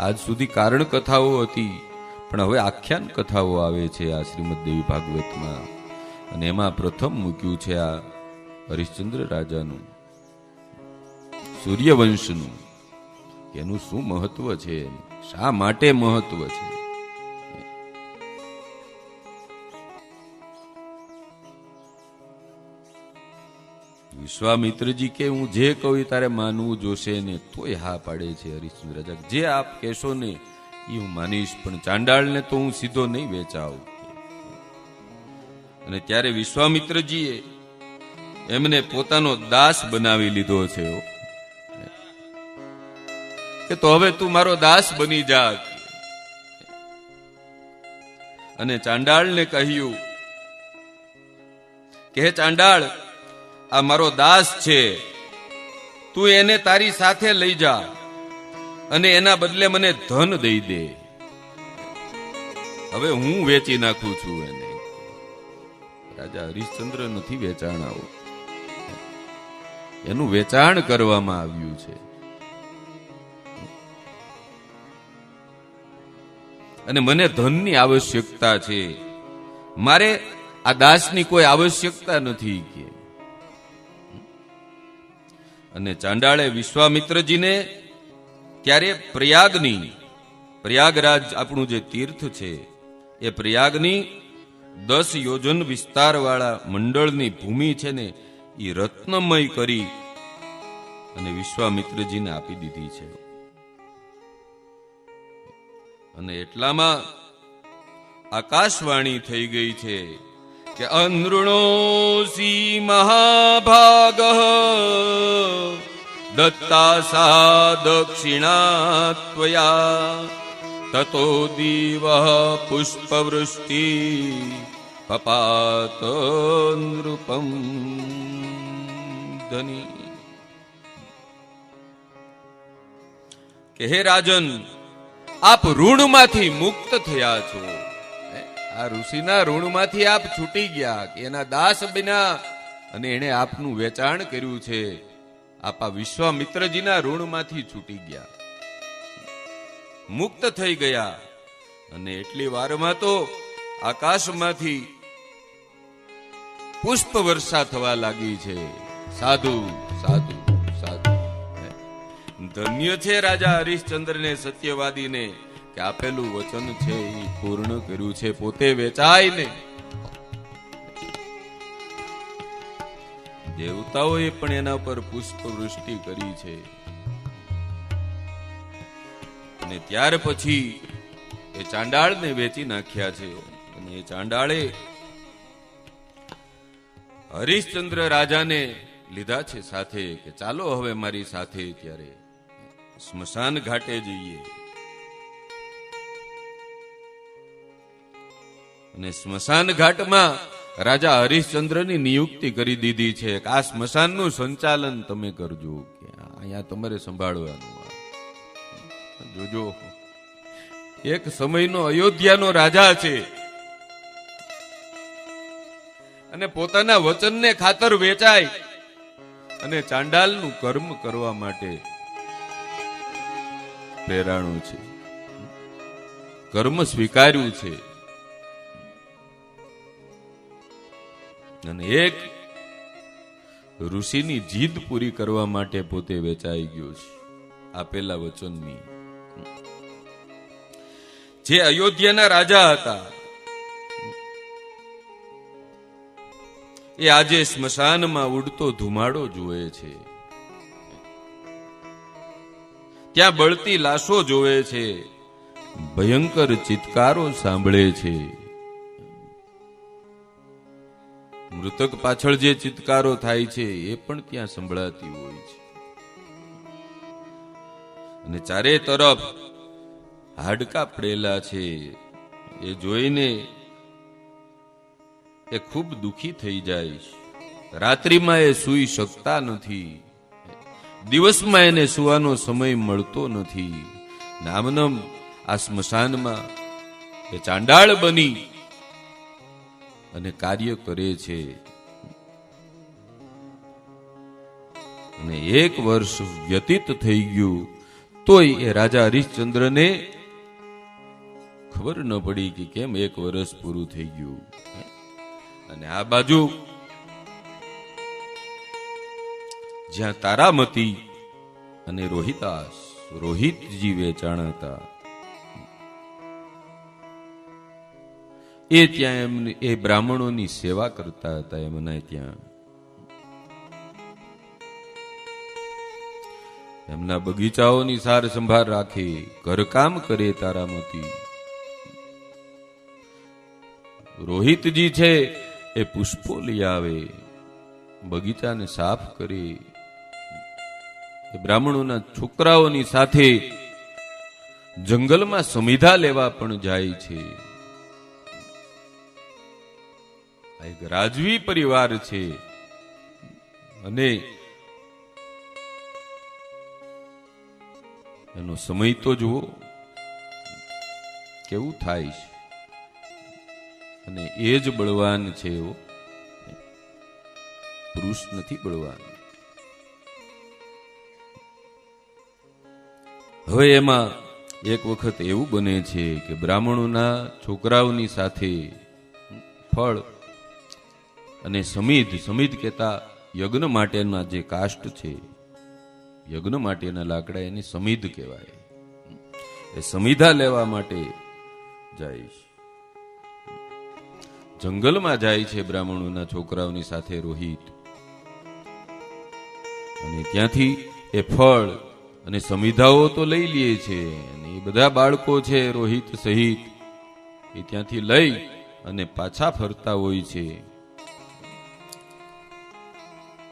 આજ સુધી કારણ કથાઓ હતી, પણ હવે આખ્યાન કથાઓ આવે છે આ શ્રીમદ દેવી ભાગવતમાં. અને એમાં પ્રથમ મૂક્યું છે આ હરિશ્ચંદ્ર રાજાનું, સૂર્યવંશનું. એનું શું મહત્વ છે, શા માટે મહત્વ છે. વિશ્વામિત્રજી કે હું જે કહું તારે માનવું જોશે ને, તોય હા પાડે છે હરિશ્ચંદ્ર રાજા. જે આપ કહેશો ને એ હું માનીશ, પણ ચાંડાળને તો હું સીધો નહીં વેચાવ. અને ત્યારે વિશ્વામિત્રજીએ એમને પોતાનો દાસ બનાવી લીધો છે કે તો હવે તું મારો દાસ બની જા. અને ચાંડાળને કહ્યું કે હે ચાંડાળ, આ મારો દાસ છે, તું એને તારી સાથે લઈ જા અને એના બદલે મને ધન દઈ દે. હવે હું વેચી નાખું છું એને. રાજા હરિશ્ચંદ્ર નથી વેચાણ આવો, એનું વેચાણ કરવામાં આવ્યું છે. અને મને ધનની આવશ્યકતા છે, મારે આ દાસની કોઈ આવશ્યકતા નથી કે. અને ચાંડાળે વિશ્વામિત્રજીને ત્યારે પ્રયાગરાજ આપણું જે તીર્થ છે એ પ્રયાગની 10 યોજન વિસ્તારવાળા મંડળની ભૂમિ છે ને એ રત્નમય કરી અને વિશ્વામિત્રજીને આપી દીધી છે. અને એટલામાં આકાશવાણી થઈ ગઈ છે કે અનૃણોસી મહાભાગ દત્તા સા દક્ષિણા ત્વયા તતો દીવ પુષ્પવૃષ્ટિ પપાત નૃપમ ધની. કે હે રાજન, આપ ઋણમાંથી મુક્ત થયા છો. આ ઋષિના ઋણમાંથી આપ છૂટી ગયા, કે એના દાસ બન્યા અને એને આપનું વેચાણ કર્યું છે. આપ આ વિશ્વામિત્રજીના ઋણમાંથી છૂટી ગયા, મુક્ત થઈ ગયા. અને એટલી વારમાં તો આકાશમાંથી પુષ્પ વર્ષા થવા લાગી છે. સાધુ સાધુ સાધુ. ધન્ય છે રાજા હરિશ્ચંદ્રને, સત્યવાદીને, કે આપેલું વચન છે એ પૂર્ણ કર્યું છે, પોતે વેચાય ને દેવતાઓએ પણ એના પર પુષ્પવૃષ્ટિ કરી છે. અને ત્યાર પછી એ ચાંડાળને વેચી નાખ્યા છે. અને એ ચાંડાળે હરિશ્ચંદ્ર રાજાને લીધા છે સાથે કે ચાલો હવે મારી સાથે ત્યારે સ્મશાન ઘાટે જઈએ. અને સ્મશાન ઘાટમાં રાજા હરિશ્ચંદ્રની નિયુક્તિ કરી દીધી છે કે આ સ્મશાનનું સંચાલન તમે કરજો, કે અહીંયા તમારે સંભાળવાનું. જોજો, એક સમયનો અયોધ્યાનો રાજા છે અને પોતાના વચનને ખાતર વેચાય અને ચાંડાલનું કર્મ કરવા માટે પ્રેરાણું છે, કર્મ સ્વીકાર્યું છે. અને એક ઋષિની જીદ પૂરી કરવા માટે પોતે વેચાઈ ગયો છે આપેલા વચનની. જે અયોધ્યાના રાજા હતા એ આજે સ્મશાનમાં ઉડતો ધુમાડો જુએ છે, ત્યાં બળતી લાશો જોવે છે, ભયંકર ચિત્કારો સાંભળે છે. મૃતક પાછળ જે ચિત્કારો થાય છે એ પણ ત્યાં સંભળાતી હોય છે. અને ચારે તરફ હાડકા પડેલા છે. એ જોઈને એ ખૂબ દુખી થઈ જાય છે. રાત્રિમાં એ સૂઈ શકતા નથી, દિવસમાં એને સુવાનો સમય મળતો નથી. નામનમ આ સ્મશાનમાં એ ચાંડાળ બની અને કાર્ય કરે છે. અને 1 વર્ષ વ્યતીત થઈ ગયું તોય એ રાજા હરિશ્ચંદ્રને ખબર ન પડી કે કેમ 1 વર્ષ પૂરું થઈ ગયું. અને આ બાજુ જ્યાં તારામતી અને રોહિતજી વેચાણા હતા, એ ત્યાં એ બ્રાહ્મણોની સેવા કરતા હતા. એમના ત્યાં એમના બગીચાઓની સાર સંભાળ રાખે, ઘરકામ કરે તારામતી. રોહિતજી છે એ પુષ્પો લઈ આવે, બગીચાને સાફ કરે. એ બ્રાહ્મણોના છોકરાઓની સાથે જંગલમાં સમિધા લેવા પણ જાય છે. એક રાજવી પરિવાર છે અને એનો સમય તો જુઓ કેવું થાય છે. અને એ જ બળવાન છે, એવો પુરુષ નથી બળવાન. હવે એમાં એક વખત એવું બને છે કે બ્રાહ્મણોના છોકરાઓની સાથે ફળ અને સમિધ કહેતા યજ્ઞ માટેના જે કાષ્ટ છે, યજ્ઞ માટેના લાકડા એને સમિધ કહેવાય. એ સમિધા લેવા માટે જાય છે, જંગલમાં જાય છે બ્રાહ્મણોના છોકરાઓની સાથે રોહિત. અને ત્યાંથી એ ફળ અને સમિધાઓ તો લઈ લે છે. અને એ બધા બાળકો છે રોહિત સહિત એ ત્યાંથી લઈ અને પાછા ફરતા હોય છે.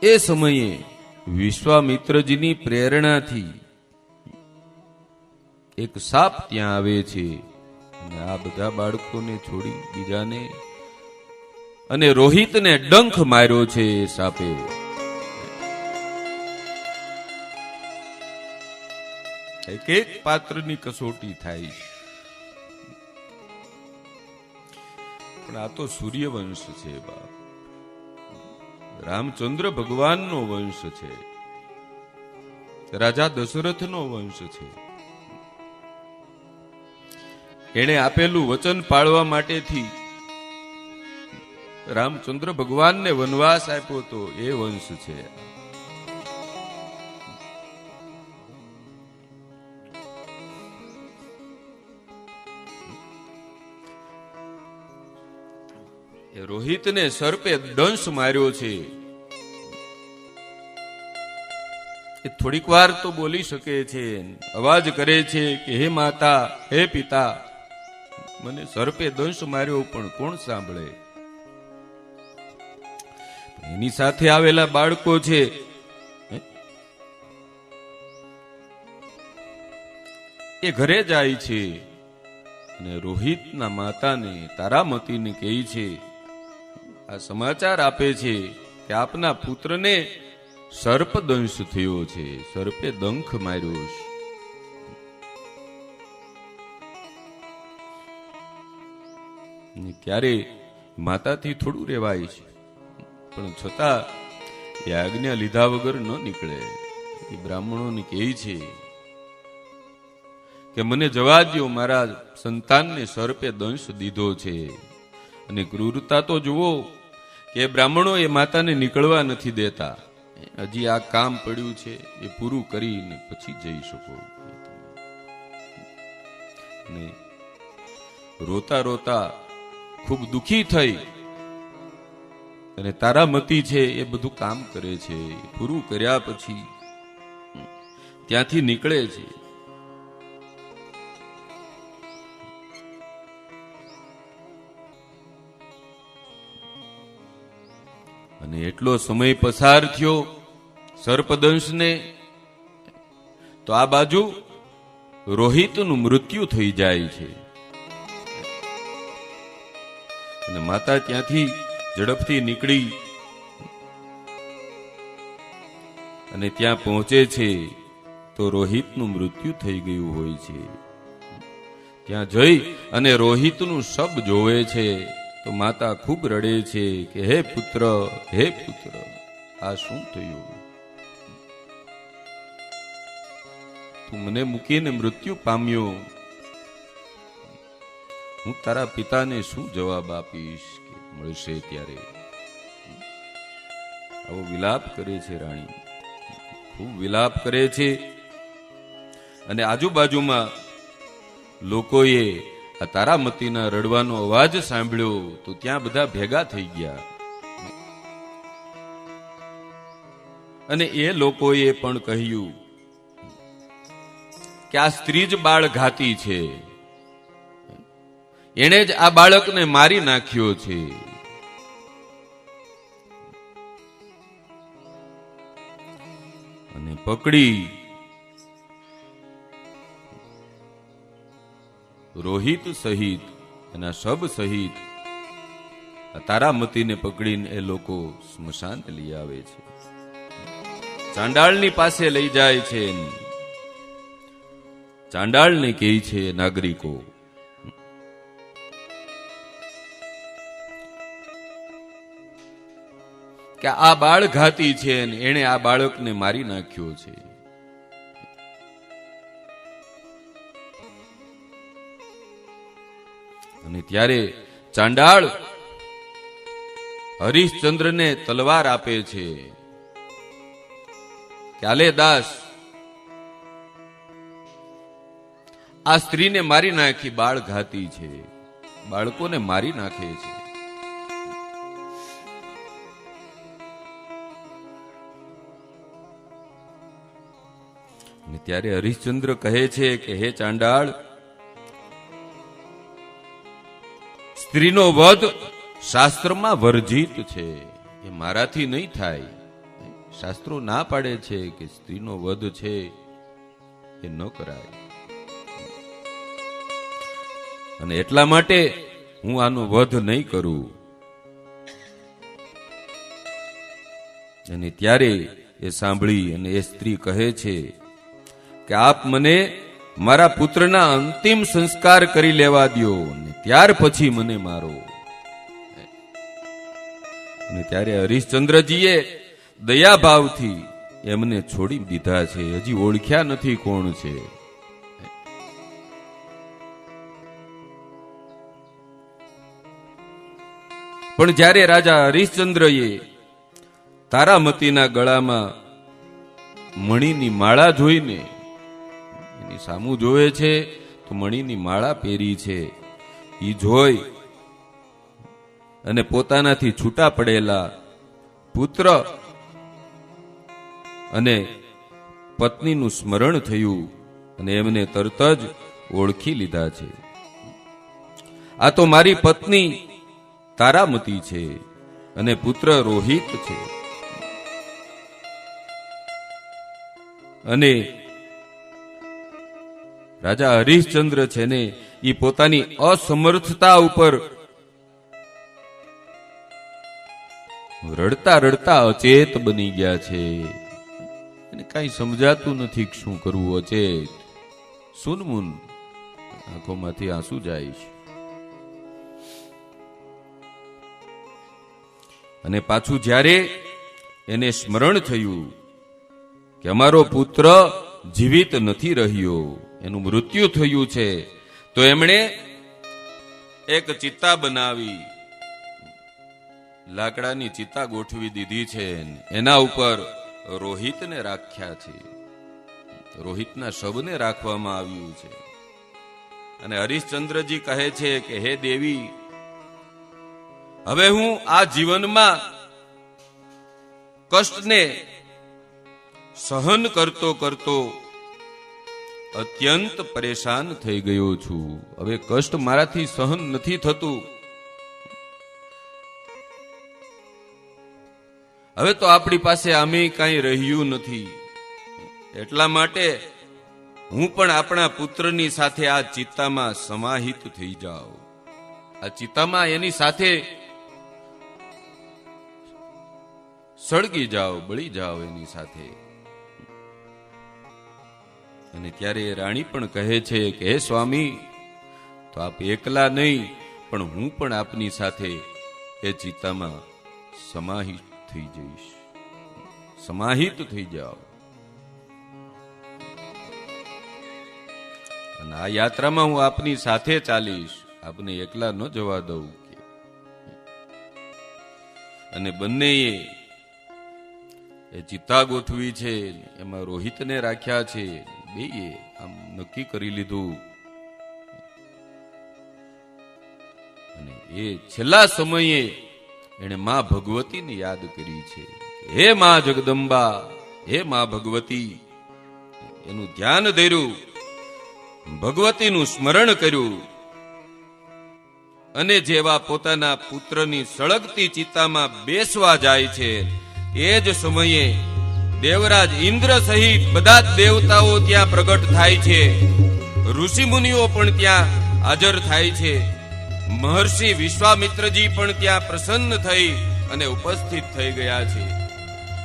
એ સમયે વિશ્વામિત્રજીની પ્રેરણાથી એક સાપ ત્યાં આવે છે. અને આ બધા બાળકોને છોડી બીજાને અને રોહિતને ડંખ માર્યો છે એ સાપે. એક પાત્રની કસોટી થાય છે. પણ આ તો સૂર્યવંશ છે બાપ, રામચંદ્ર ભગવાનનો વંશ છે, રાજા દશરથનો વંશ છે. એણે આપેલું વચન પાળવા માટેથી રામચંદ્ર ભગવાનને વનવાસ આપ્યો તો એ વંશ છે. કે રોહિતને સર્પે દંશ માર્યો છે. એ થોડીક વાર તો બોલી શકે છે, અવાજ કરે છે કે હે માતા, હે પિતા, મને સર્પે દંશ માર્યો, પણ કોણ સાંભળે? એની સાથે આવેલા બાળકો છે, એ ઘરે જાય છે અને રોહિતના માતાને, તારામતીને કહે છે, આ સમાચાર આપે છે કે આપના પુત્રને સર્પ દંશ થયો છે, સર્પે દંખ માર્યો છે. ત્યારે માતાથી થોડું રહેવાય છે, પણ છતાં એ આજ્ઞા લીધા વગર ન નીકળે. એ બ્રાહ્મણોને કહે છે કે મને જવા દો, મારા સંતાનને સર્પે દંશ દીધો છે. અને ક્રૂરતા તો જુઓ કે બ્રાહ્મણો એ માતાને નીકળવા નથી દેતા. હજી આ કામ પડ્યું છે, એ પૂરું કરીને પછી જઈ શકો. ને રોતા રોતા ખૂબ દુખી થઈ અને તારામતી છે એ બધું કામ કરે છે. પૂરું કર્યા પછી ત્યાંથી નીકળે છે. અને એટલો સમય પસાર થયો સર્પદંશને, તો આ બાજુ રોહિતનું મૃત્યુ થઈ જાય છે. અને માતા ત્યાંથી ઝડપથી નીકળી અને ત્યાં પહોંચે છે તો રોહિતનું મૃત્યુ થઈ ગયું હોય છે. ત્યાં જઈ અને રોહિતનું શબ જોવે છે તો માતા ખૂબ રડે છે કે હે પુત્ર, હે પુત્ર, આ શું થયું? તું મને મૂકીને મૃત્યુ પામ્યો. હું તારા પિતાને શું જવાબ આપીશ કે મળશે ત્યારે? આવો વિલાપ કરે છે રાણી, ખૂબ વિલાપ કરે છે. અને આજુબાજુમાં લોકોએ આ તારામતીના રડવાનો અવાજ સાંભળ્યો તો ત્યાં બધા ભેગા થઈ ગયા. અને એ લોકોએ પણ કહ્યું કે આ સ્ત્રી જ બાળ ઘાતી છે, એણે જ આ બાળકને મારી નાખ્યો છે. અને પકડી રોહિત સહિત એના શબ સહિત તારામતીને પકડીને એ લોકો સ્મશાન લઈ આવે છે. ચાંડાળની પાસે લઈ જાય છે. ચાંડાળને કહે છે નાગરિકો કે આ બાળ ઘાતી છે અને એણે આ બાળકને મારી નાખ્યો છે. અને ત્યારે ચાંડાળ હરિશ્ચંદ્રને તલવાર આપે છે કે આલે દાસ, આ સ્ત્રીને મારી નાખી, બાળ ઘાતી છે, બાળકોને મારી નાખે છે. અને ત્યારે હરિશ્ચંદ્ર કહે છે કે હે ચાંડાળ, સ્ત્રીનો વધ શાસ્ત્રમાં વર્જિત છે, એ મારાથી નહીં થાય. શાસ્ત્રો ના પાડે છે કે સ્ત્રીનો વધ છે એ ન કરાય. અને એટલા માટે હું આનો વધ નહીં કરું. અને ત્યારે એ સાંભળી અને એ સ્ત્રી કહે છે કે આપ મને મારા પુત્રના અંતિમ સંસ્કાર કરી લેવા દો અને ત્યાર પછી મને મારો. અને ત્યારે હરિશ્ચંદ્રજીએ દયાભાવથી એમને છોડી દીધા છે. હજી ઓળખ્યા નથી કોણ છે. પણ જ્યારે રાજા હરિશ્ચંદ્રએ તારામતીના ગળામાં મણીની માળા જોઈને એની સામું જોવે છે તો મણીની માળા પહેરી છે. ઈ જોઈ અને પોતાનાથી છૂટા પડેલા પુત્ર અને પત્નીનું સ્મરણ થયું અને એમને તરત જ ઓળખી લીધા છે. આ તો મારી પત્ની તારામતી છે અને પુત્ર રોહિત છે. અને રાજા હરિશ્ચંદ્ર છે ને એ પોતાની અસમર્થતા ઉપર રડતા રડતા અચેત બની ગયા છે. એને કઈ સમજાતું નથી કે શું કરવું. અચેત સુનમુન આંખોમાંથી આંસુ જાય છે. અને પાછું જ્યારે એને સ્મરણ થયું કે અમારો પુત્ર જીવિત નથી રહ્યો, એનું મૃત્યુ થયું છે, તો એમણે એક ચિત્તા બનાવી, લાકડાની ચિત્તા ગોઠવી દીધી છે. એના ઉપર રોહિતને રાખ્યા છે, રોહિતના શબને રાખવામાં આવ્યું છે. અને હરિશ્ચંદ્રજી કહે છે કે હે દેવી, હવે હું આ જીવનમાં કષ્ટને સહન કરતો કરતો અત્યંત પરેશાન થઈ ગયો છું. હવે કષ્ટ મારાથી સહન નથી થતું. હવે તો આપણી પાસે આમે કાંઈ રહ્યું નથી. એટલા માટે હું પણ આપણા પુત્રની સાથે આ ચિત્તામાં સમાહિત થઈ જાઉં. આ ચિત્તામાં એની સાથે સળગી જાઓ, બળી જાઓ એની સાથે. અને ત્યારે રાણી પણ કહે છે કે હે સ્વામી, તો આપ એકલા નહીં પણ હું પણ આપની સાથે એ ચિત્તામાં સમાહિત થઈ જઈશ. સમાહિત થઈ જાઓ. અને આ યાત્રામાં હું આપની સાથે ચાલીશ, આપને એકલા ન જવા દઉં. અને બંનેએ એ ચિત્તા ગોઠવી છે, એમાં રોહિતને રાખ્યા છે. બેયે આમ નક્કી કરી લીધું. અને એ છેલ્લા સમયે એને માં ભગવતીને યાદ કરી છે. હે માં જગદંબા, હે માં ભગવતી, એનું ધ્યાન ધર્યું, ભગવતીનું સ્મરણ કર્યું. અને જેવા પોતાના પુત્રની સળગતી ચિત્તામાં બેસવા જાય છે, એ જ સમયે દેવરાજ ઇન્દ્ર સહિત બધા જ દેવતાઓ ત્યાં પ્રગટ થાય છે. ઋષિ મુનિઓ પણ ત્યાં હાજર થાય છે. મહર્ષિ વિશ્વામિત્રજી પણ ત્યાં પ્રસન્ન થઈ અને ઉપસ્થિત થઈ ગયા છે.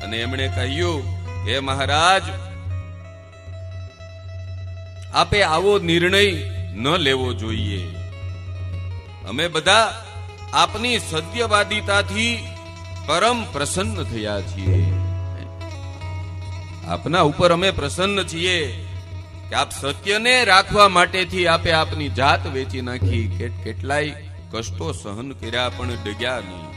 અને એમણે કહ્યું, હે મહારાજ, આપે આવો નિર્ણય ન લેવો જોઈએ. અમે બધા આપની સત્યવાદિતાથી પરમ પ્રસન્ન થયા છીએ. આપના ઉપર અમે પ્રસન્ન છીએ કે આપ સત્યને રાખવા માટેથી આપે આપની જાત વેચી નાખી. કેટલાય કષ્ટો સહન કર્યા પણ ડગ્યા નહીં.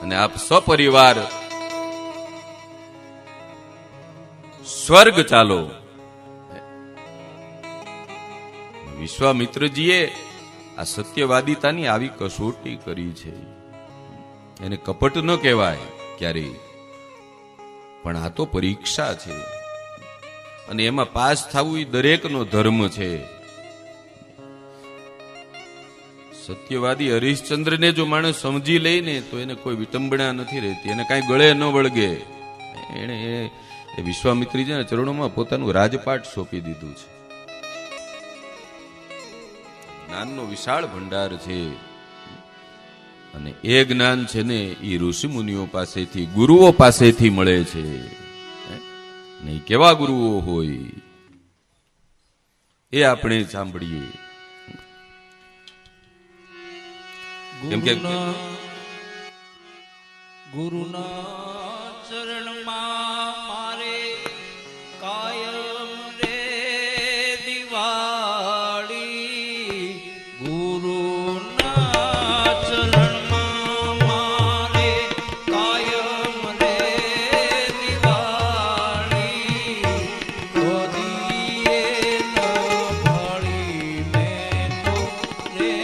અને આપ સપરિવાર સ્વર્ગ ચાલો. વિશ્વામિત્રજીએ આ સત્યવાદિતાની આવી કસોટી કરી છે. એને કપટ ન કહેવાય ક્યારેય, પણ આ તો પરીક્ષા છે. અને એમાં પાસ થવું એ દરેકનો ધર્મ છે. સત્યવાદી હરિશ્ચંદ્રને જો માણસ સમજી લઈને તો એને કોઈ વિટંબણા નથી રહેતી, એને કાંઈ ગળે ન વળગે. એને વિશ્વામિત્રીજીના ચરણોમાં પોતાનું રાજપાટ સોંપી દીધું છે. જ્ઞાનનો વિશાળ ભંડાર છે. અને એ જ્ઞાન છે ને એ ઋષિ મુનિઓ પાસેથી, ગુરુઓ પાસેથી મળે છે. નહીં કેવા ગુરુઓ હોય એ આપણે સાંભળીએ. કેમ કે ગુરુના ચરણમાં મારે કાયમ રે દિવાળી. ગુરુના ચરણમાં મારે કાયમ રે દિવાળી. ગોદીએ ન ભળી મેં તો રે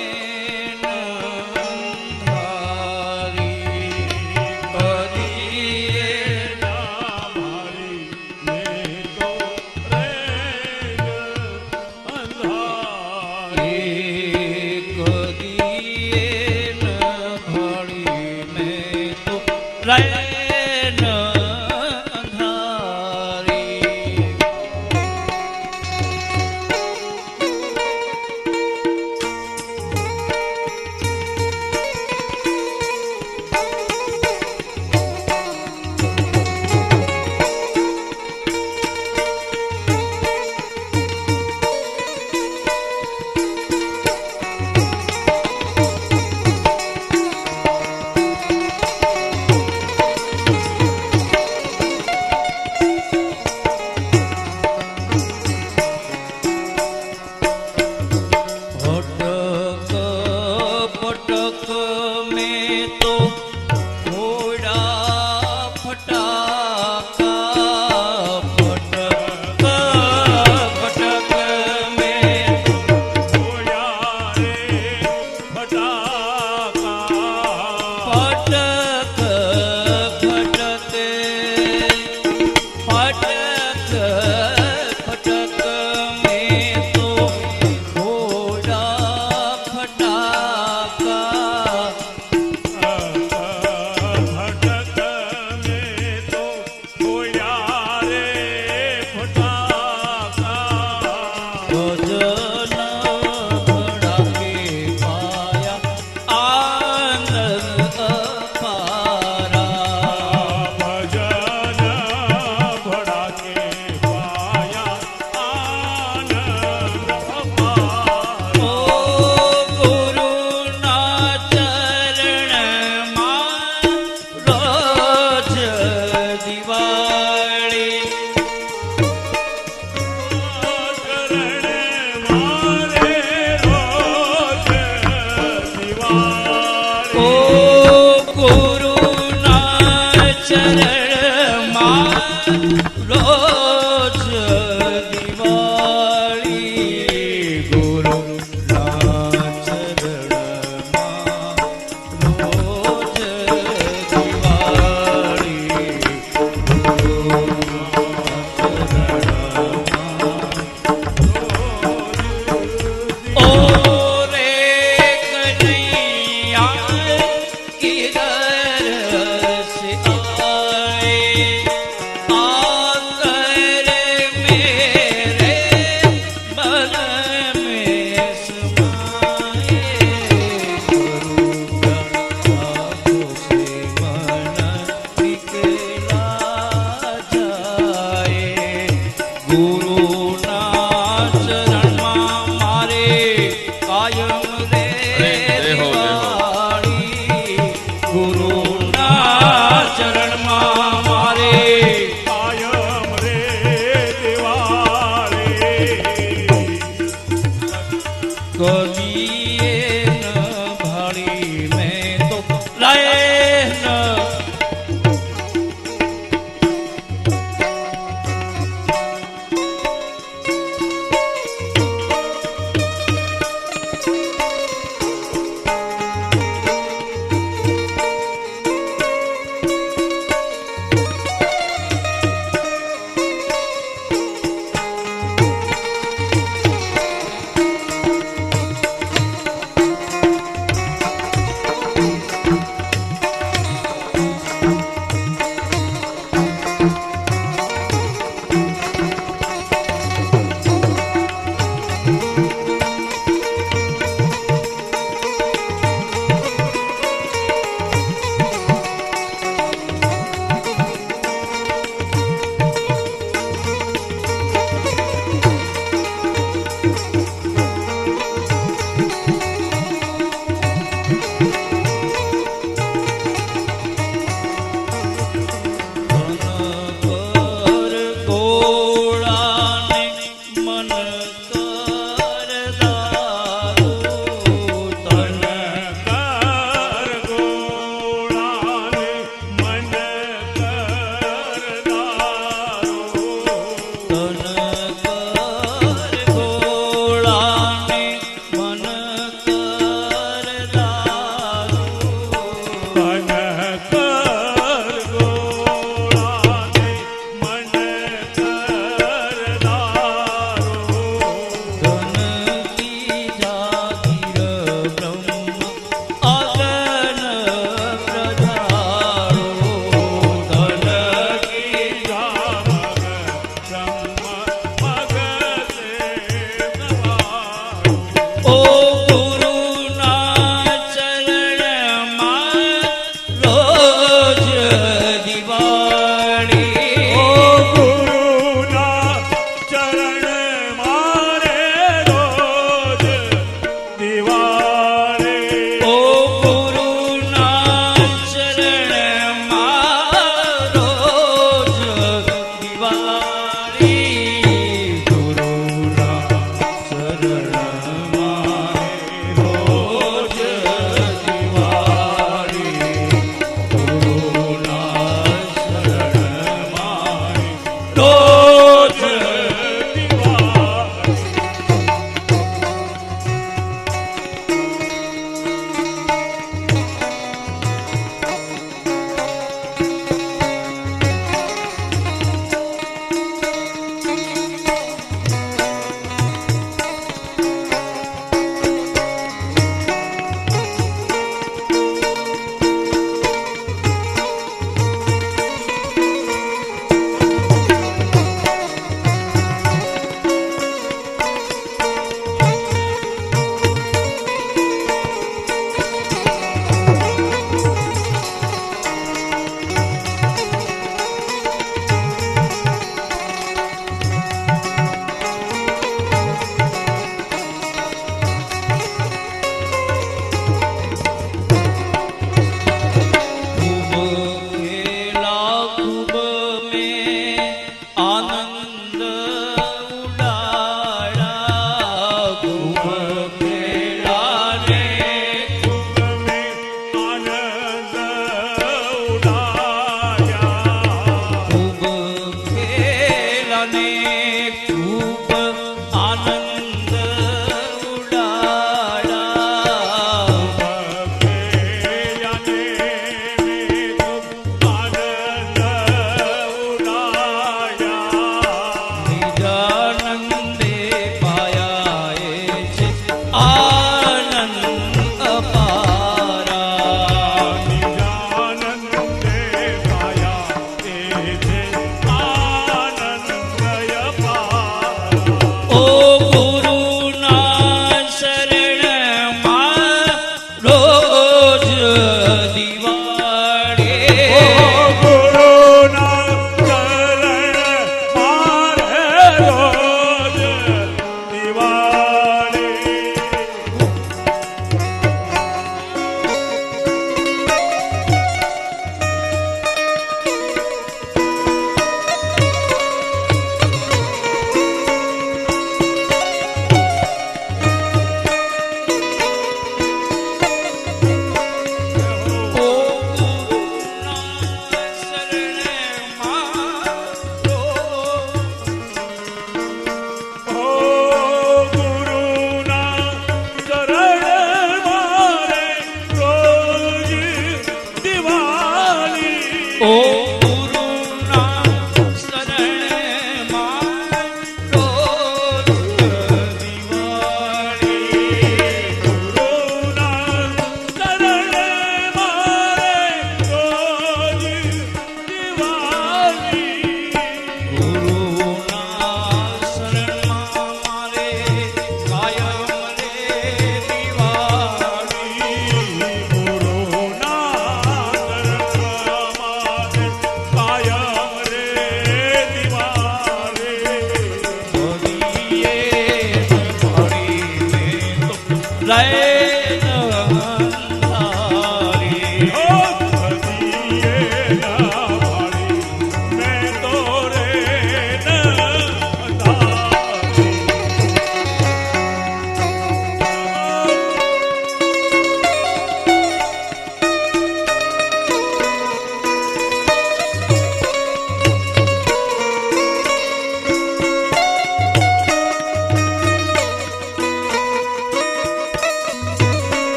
રોજ દિવાળી ગુરુના ચરણમાં રોજ દિવાળી ઓ રે કનૈયા કિધર સે આએ આકર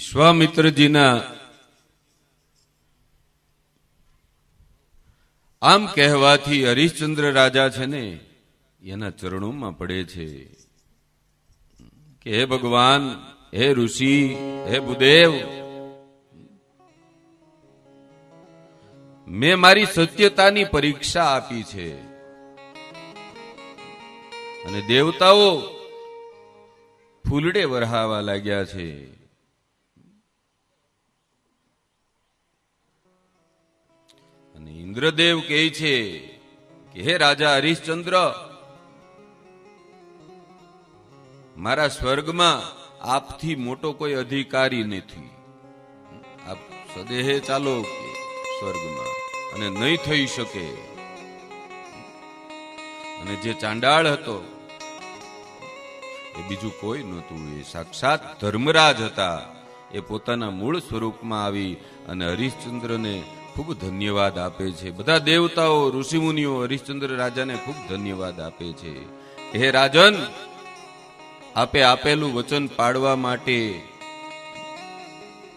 વિશ્વામિત્રજીના આમ કહેવાથી હરિશ્ચંદ્ર રાજા છે ને એના ચરણોમાં પડે છે કે હે ભગવાન, હે ઋષિ, હે ભૂદેવ, મેં મારી સત્યતાની પરીક્ષા આપી છે અને દેવતાઓ ફૂલડે વરહાવા લાગ્યા છે. અને ઇન્દ્રદેવ કહે છે કે હે રાજા હરિશ્ચંદ્ર, મારા સ્વર્ગમાં આપથી મોટો કોઈ અધિકારી નથી. આપ સદેહે ચાલો સ્વર્ગમાં, અને નહીં થઈ શકે. અને જે ચાંડાળ હતો એ બીજું કોઈ નહોતું, એ સાક્ષાત ધર્મરાજ હતા. એ પોતાના મૂળ સ્વરૂપમાં આવી અને હરિશ્ચંદ્રને ખૂબ ધન્યવાદ આપે છે. બધા દેવતાઓ, ઋષિમુનિઓ હરિશ્ચંદ્ર રાજાને ખૂબ ધન્યવાદ આપે છે. હે રાજન, આપે આપેલું વચન પાળવા માટે,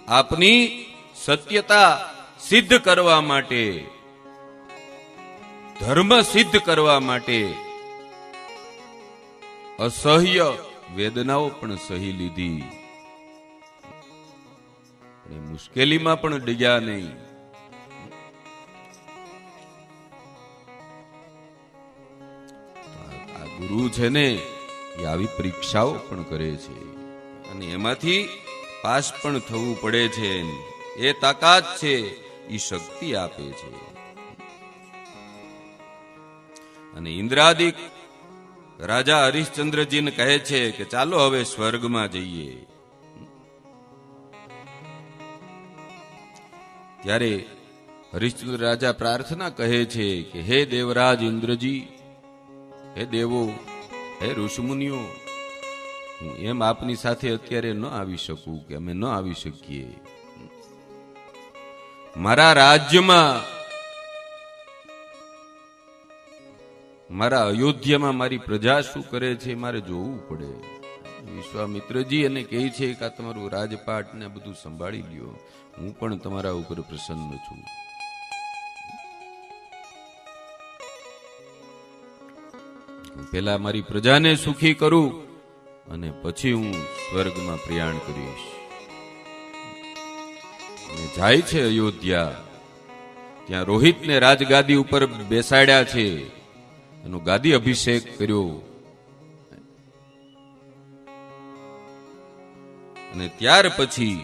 આપની સત્યતા સિદ્ધ કરવા માટે, ધર્મ સિદ્ધ કરવા માટે અસહ્ય વેદનાઓ પણ સહી લીધી. મુશ્કેલીમાં પણ ડગ્યા નહીં. આ ગુરુ છે ને એ આવી પરીક્ષાઓ પણ કરે છે અને એમાંથી પાસ પણ થવું પડે છે. એ તાકાત છે, એ શક્તિ આપે છે. અને ઇન્દ્રાદિક રાજા હરિશ્ચંદ્રજીને કહે છે કે ચાલો હવે સ્વર્ગમાં જઈએ. ત્યારે હરિશ્ચંદ્ર રાજા પ્રાર્થના કહે છે કે હે દેવરાજ ઇન્દ્રજી, હે દેવો, હે ઋષિમુનિઓ, હું એમ આપની સાથે અત્યારે ન આવી શકું, કે અમે ન આવી શકીએ. મારા રાજ્યમાં, મારા અયોધ્યામાં મારી પ્રજા શું કરે છે મારે જોવું પડે. વિશ્વામિત્રજી એને કહે છે કે આ તમારું રાજપાટ ને બધું સંભાળી લ્યો, હું પણ તમારા ઉપર પ્રસન્ન છું. પેલા મારી પ્રજાને સુખી કરું અને પછી હું સ્વર્ગમાં પ્રયાણ કરીશ. અને જાય છે અયોધ્યા. ત્યાં રોહિતને રાજગાદી ઉપર બેસાડ્યા છે, એનો ગાદી અભિષેક કર્યો. અને ત્યાર પછી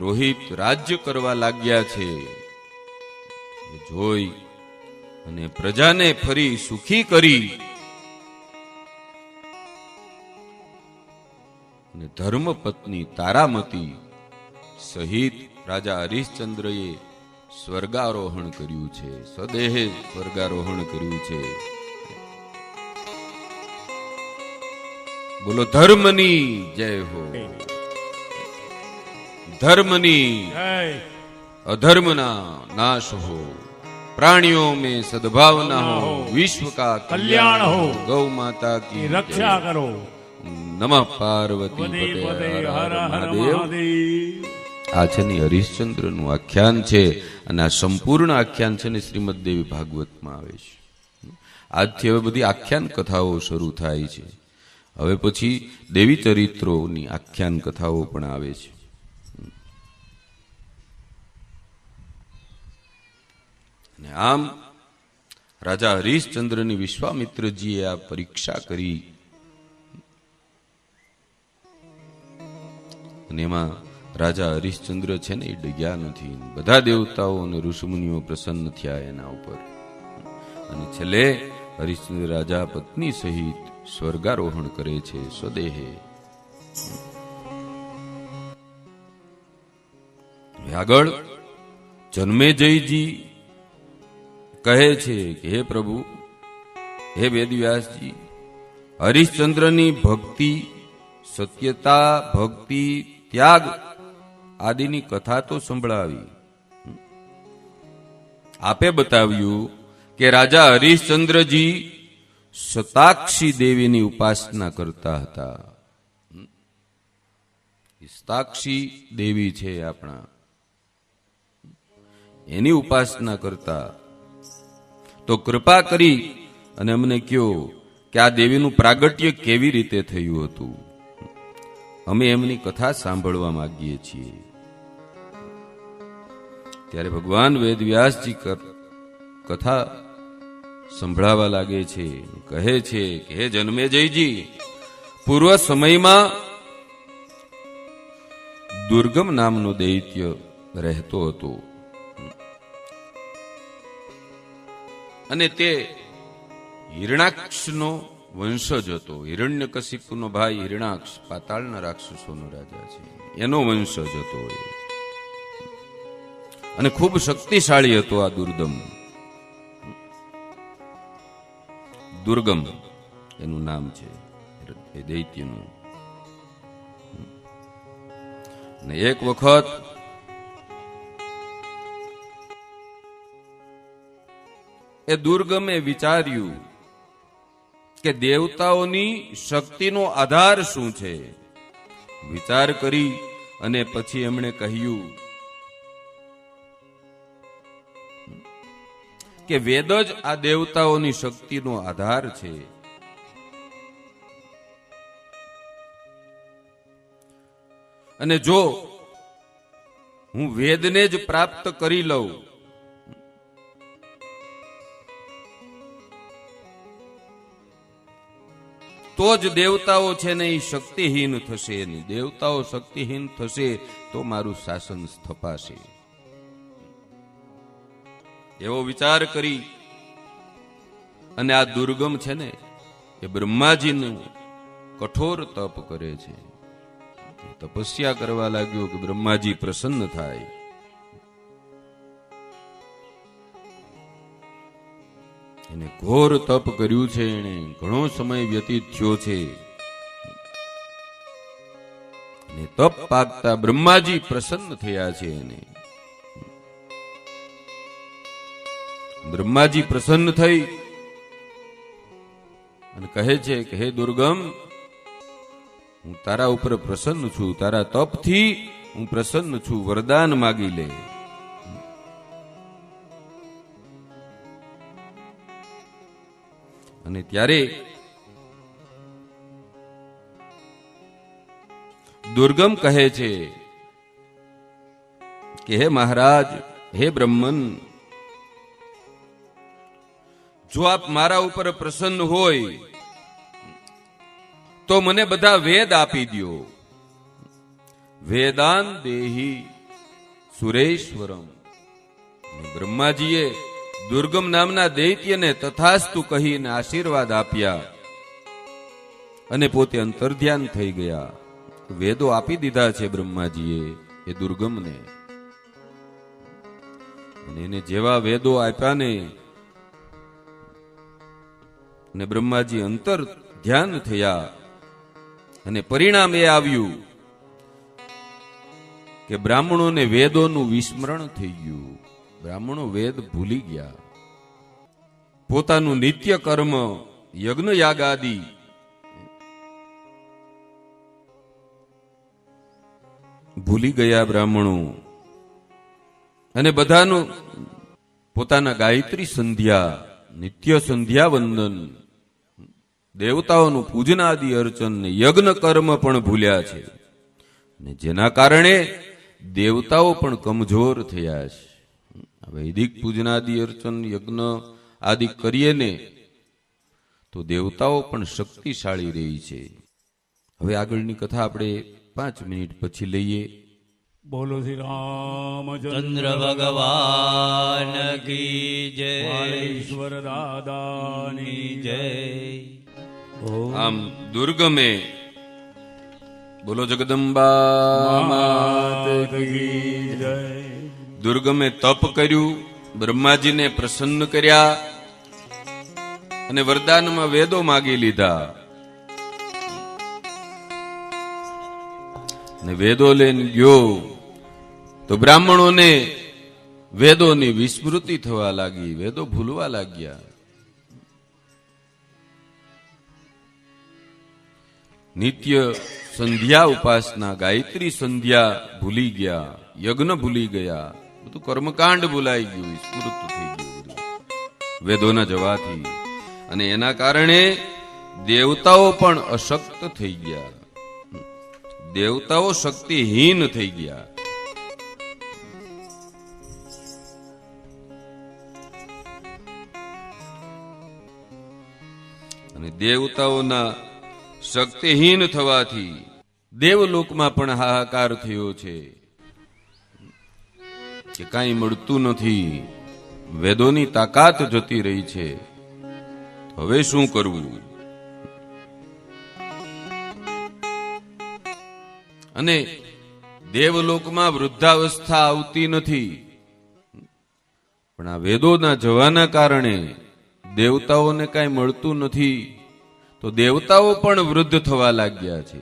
રોહિત રાજ્ય કરવા લાગ્યા છે. જોઈ અને પ્રજાને ફરી સુખી કરી અને ધર્મપત્ની તારામતી સહિત રાજા હરિશ્ચંદ્રએ સ્વર્ગારોહણ કર્યું છે. સદેહે સ્વર્ગારોહણ કર્યું છે. બોલો ધર્મની જય હો. ધર્મની અધર્મના નાશ હો. प्राणियों में सद्भावना हो. विश्व का कल्याण हो. गौ माता की रक्षा करो. नमः पार्वती पते हर हर महादेव. આ છે ને હરિશ્ચંદ્રનું આખ્યાન છે અને આ સંપૂર્ણ આખ્યાન છે ને શ્રીમદ દેવી ભાગવતમાં આવે છે. આજથી હવે બધી આખ્યાન કથાઓ શરૂ થાય છે. હવે પછી દેવી ચરિત્રોની આખ્યાન કથાઓ પણ આવે છે. અને આમ રાજા હરિશ્ચંદ્રની વિશ્વામિત્રજીએ આ પરીક્ષા કરી અને એમાં રાજા હરિશ્ચંદ્ર છે ને એ ડગ્યા નથી. બધા દેવતાઓ અને ઋષિમુનિઓ પ્રસન્ન થયા એના ઉપર. અને છેલ્લે હરિશ્ચંદ્ર રાજા પત્ની સહિત સ્વર્ગારોહણ કરે છે સ્વદેહે. આગળ જન્મેજયજી કહે છે કે હે પ્રભુ, હે વેદવ્યાસજી, હરિશ્ચંદ્રની ભક્તિ, સત્યતા, ભક્તિ, ત્યાગ આદિની કથા તો સંભળાવી. આપે બતાવ્યું કે રાજા હરિશ્ચંદ્રજી શતાક્ષી દેવીની ઉપાસના કરતા હતા. સાક્ષી દેવી છે આપણા, એની ઉપાસના કરતા, તો કૃપા કરી અને અમને કહો કે આ દેવીનું પ્રાગટ્ય કેવી રીતે થયું હતું. અમે એમની કથા સાંભળવા માંગીએ છીએ. ત્યારે ભગવાન વેદવ્યાસજી કથા સંભળાવા લાગે છે. કહે છે કે હે જન્મેજયજી, પૂર્વ સમયમાં દુર્ગમ નામનો દૈત્ય રહેતો હતો અને તે હિરણાક્ષનો વંશજ હતો. હિરણ્યકશિપુનો ભાઈ હિરણાક્ષ પાતાળના રાક્ષસોનો રાજા છે, એનો વંશજ હતો એ. અને ખૂબ શક્તિશાળી હતો આ દુર્ગમ એનું નામ છે એ દૈત્યનું. ને એક વખત એ દુર્ગમે વિચાર્યું કે દેવતાઓની શક્તિનો આધાર શું છે. વિચાર કરી અને પછી એમણે કહ્યું કે વેદ જ આ દેવતાઓની શક્તિનો આધાર છે. અને જો હું વેદને જ પ્રાપ્ત કરી લઉં તો જ દેવતાઓ છે ને એ શક્તિહીન થશે. નહીં દેવતાઓ શક્તિહીન થશે તો મારું શાસન સ્થપાશે. એવો વિચાર કરી અને આ દુર્ગમ છે ને એ બ્રહ્માજીનું કઠોર તપ કરે છે. તપસ્યા કરવા લાગ્યો કે બ્રહ્માજી પ્રસન્ન થાય. એને ઘોર તપ કર્યું છે, એને ઘણો સમય વ્યતીત થયો છે. અને તપ પાકતા બ્રહ્માજી પ્રસન્ન થયા છે. એને બ્રહ્માજી પ્રસન્ન થઈ અને કહે છે કે હે દુર્ગમ, હું તારા ઉપર પ્રસન્ન છું, તારા તપથી હું પ્રસન્ન છું, વરદાન માગી લે. અને ત્યારે દુર્ગમ કહે છે કે હે મહારાજ, હે બ્રહ્મન, જો આપ મારા ઉપર પ્રસન્ન હોય તો મને બધા વેદ આપી દો. વેદાન દેહી સુરેશ્વરમ. બ્રહ્માજીએ દુર્ગમ નામના દૈત્યને તથાસ્તુ કહીને આશીર્વાદ આપ્યા અને પોતે અંતર્ધ્યાન થઈ ગયા. વેદો આપી દીધા છે બ્રહ્માજીએ એ દુર્ગમને. અને એને જેવા વેદો આપ્યા ને બ્રહ્માજી અંતર ધ્યાન થયા અને પરિણામ એ આવ્યું કે બ્રાહ્મણોને વેદોનું વિસ્મરણ થઈ ગયું. બ્રાહ્મણો વેદ ભૂલી ગયા. પોતાનું નિત્ય કર્મ, યજ્ઞ યાગ આદિ ભૂલી ગયા બ્રાહ્મણો. અને બધાનું પોતાના ગાયત્રી સંધ્યા, નિત્ય સંધ્યા વંદન, દેવતાઓનું પૂજનાદિ અર્ચન ને યજ્ઞ કર્મ પણ ભૂલ્યા છે. ને જેના કારણે દેવતાઓ પણ કમજોર થયા છે. વૈદિક પૂજનાદિ અર્ચન યજ્ઞ આદિ કરીએ ને તો દેવતાઓ પણ શક્તિશાળી રહી છે. હવે આગળની કથા આપણે 5 મિનિટ પછી લઈએ. બોલો શ્રી રામચંદ્ર ચંદ્ર ભગવાન કી જય, ઈશ્વર દાદાની જય. આમ દુર્ગમે, બોલો જગદંબા માત કી જય. દુર્ગમે તપ કર્યું, બ્રહ્માજીને પ્રસન્ન કર્યા અને વરદાનમાં વેદો માગી લીધા. ને વેદો લઈને ગયો તો બ્રાહ્મણોને વેદોની વિસ્મૃતિ થવા લાગી, વેદો ભૂલવા લાગ્યા. નિત્ય સંધ્યા ઉપાસના, ગાયત્રી સંધ્યા ભૂલી ગયા, યજ્ઞ ભૂલી ગયા, બધું કર્મકાંડ ભૂલાઈ ગયું, સ્મૃત થઈ ગયું બધું વેદોના જવાથી. અને એના કારણે દેવતાઓ પણ અશક્ત થઈ ગયા, દેવતાઓ શક્તિહીન થઈ ગયા. અને દેવતાઓના શક્તિહીન થવાથી દેવલોકમાં પણ હાહાકાર થયો છે કે કાંઈ મળતું નથી, વેદોની તાકાત જતી રહી છે, હવે શું કરવું? અને દેવલોકમાં વૃદ્ધાવસ્થા આવતી નથી, પણ આ વેદોના જવાના કારણે દેવતાઓને કાંઈ મળતું નથી, તો દેવતાઓ પણ વૃદ્ધ થવા લાગ્યા છે,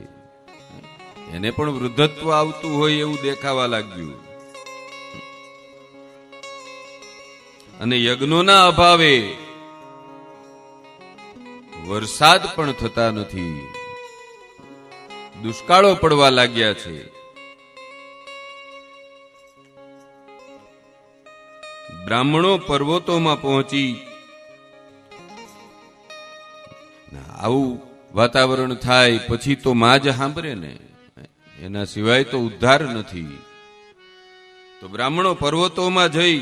એને પણ વૃદ્ધત્વ આવતું હોય એવું દેખાવા લાગ્યું. અને યજ્ઞોના અભાવે વરસાદ પણ થતા નથી, દુષ્કાળો પડવા લાગ્યા છે. બ્રાહ્મણો પર્વતોમાં પહોંચી, આવું વાતાવરણ થાય પછી તો માં જ સાંભળે ને, એના સિવાય તો ઉદ્ધાર નથી. તો બ્રાહ્મણો પર્વતોમાં જઈ,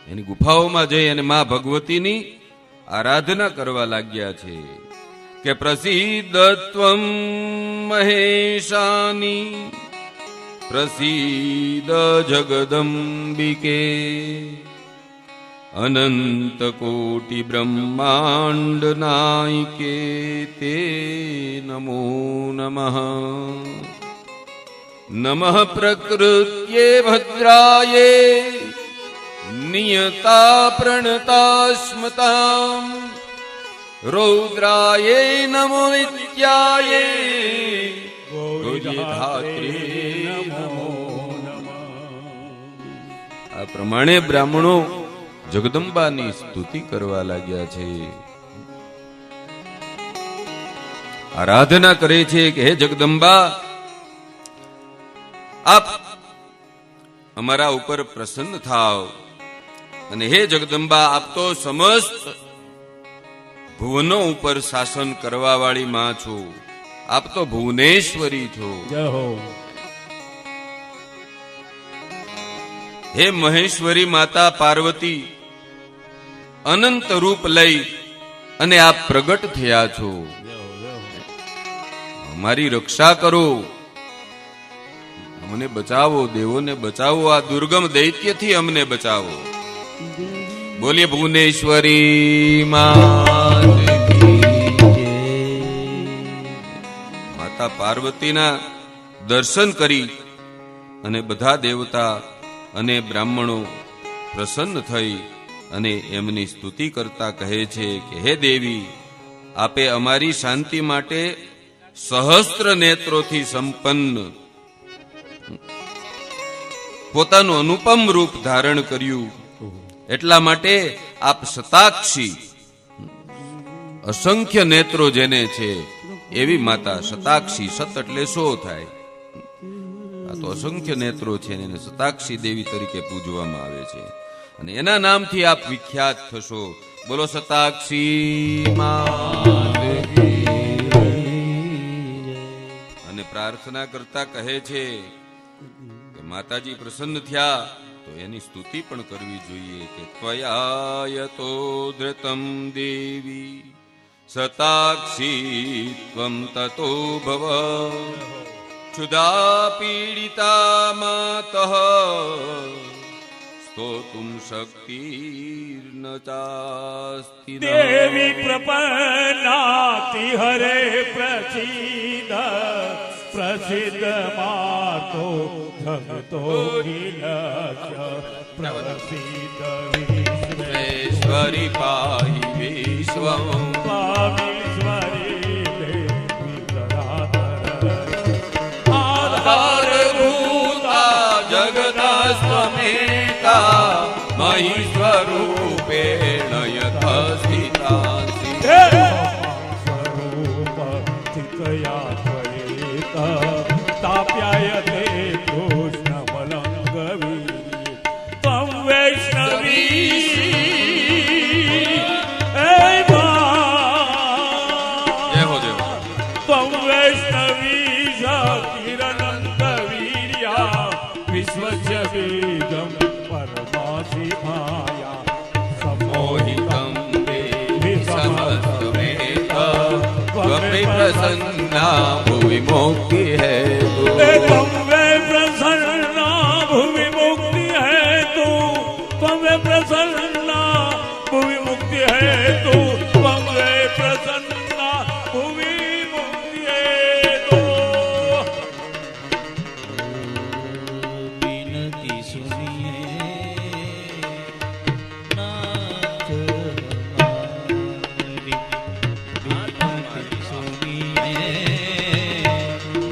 એની ગુફાઓમાં જઈ અને માં ભગવતીની આરાધના કરવા લાગ્યા છે કે પ્રસિદ્ધત્વમ મહેશાની પ્રસિદ્ધ જગદંબિકે અનંત કોટિ બ્રહ્માંડ નાયકે તે નમો નમઃ. નમઃ પ્રકૃત્યે ભદ્રાયે નિયતા પ્રણતાસ્મતામ રૌદ્રાયે નમો નિત્યાયે ગૌરીધાત્રે નમો નમઃ. આ પ્રમાણે બ્રાહ્મણો જગદંબાની સ્તુતિ કરવા લાગ્યા છે, આરાધના કરે છે કે હે જગદંબા, આપ અમારા ઉપર પ્રસન્ન થાવ. અને હે જગદંબા, આપ તો સમસ્ત ભુવનો ઉપર શાસન કરવા વાળી માં છો, આપ તો ભુવનેશ્વરી છો. હે મહેશ્વરી માતા પાર્વતી, અનંત રૂપ લઈ અને આપ પ્રગટ થયા છો, અમારી રક્ષા કરો, અમને બચાવો, દેવોને બચાવો, આ દુર્ગમ દૈત્યથી અમને બચાવો. બોલીએ ભુવનેશ્વરી માતા પાર્વતીના દર્શન કરી અને બધા દેવતા અને બ્રાહ્મણો પ્રસન્ન થઈ અને એમની સ્તુતિ કરતા કહે છે કે હે દેવી, આપે અમારી શાંતિ માટે સહસ્ત્ર નેત્રોથી સંપન્ન પોતાનું અનુપમ રૂપ ધારણ કર્યું, એટલા માટે આપ શતાક્ષી, અસંખ્ય નેત્રો જેને છે એવી માતા શતાક્ષી. સત એટલે 100 થાય, આ તો અસંખ્ય નેત્રો છે, એને શતાક્ષી દેવી તરીકે પૂજવામાં આવે છે અને એના નામથી આપ વિખ્યાત થશો. બોલો શતાક્ષી માત કી. અને પ્રાર્થના કરતા કહે છે કે માતાજી પ્રસન્ન થયા તો એની સ્તુતિ પણ કરવી જોઈએ કે ત્વયાયતો ધૃતમ દેવી શતાક્ષી ત્વમ તતો ભવ क्षुधा पीडिता मातः स्तोतुं शक्तिर्न चास्ति देवी प्रपन्नाति हरे प्रसीद प्रसिद्ध मातो जगतो विलक्ष्य प्रसिद्ध विश्वेश्वरी पाहि विश्वं जगतस्त्वमेका महीश्वरूपेण यथा स्थितासि वे प्रसन्ना भुवि मुक्ति है तो तम वे प्रसन्ना भूमि मुक्ति है तू तम वे प्रसन्ना भूमि मुक्ति है तू तम वे प्रसन्ना भूमि मुक्ति है तू विनती सुनिए नाथ हमारी, विनती सुनिए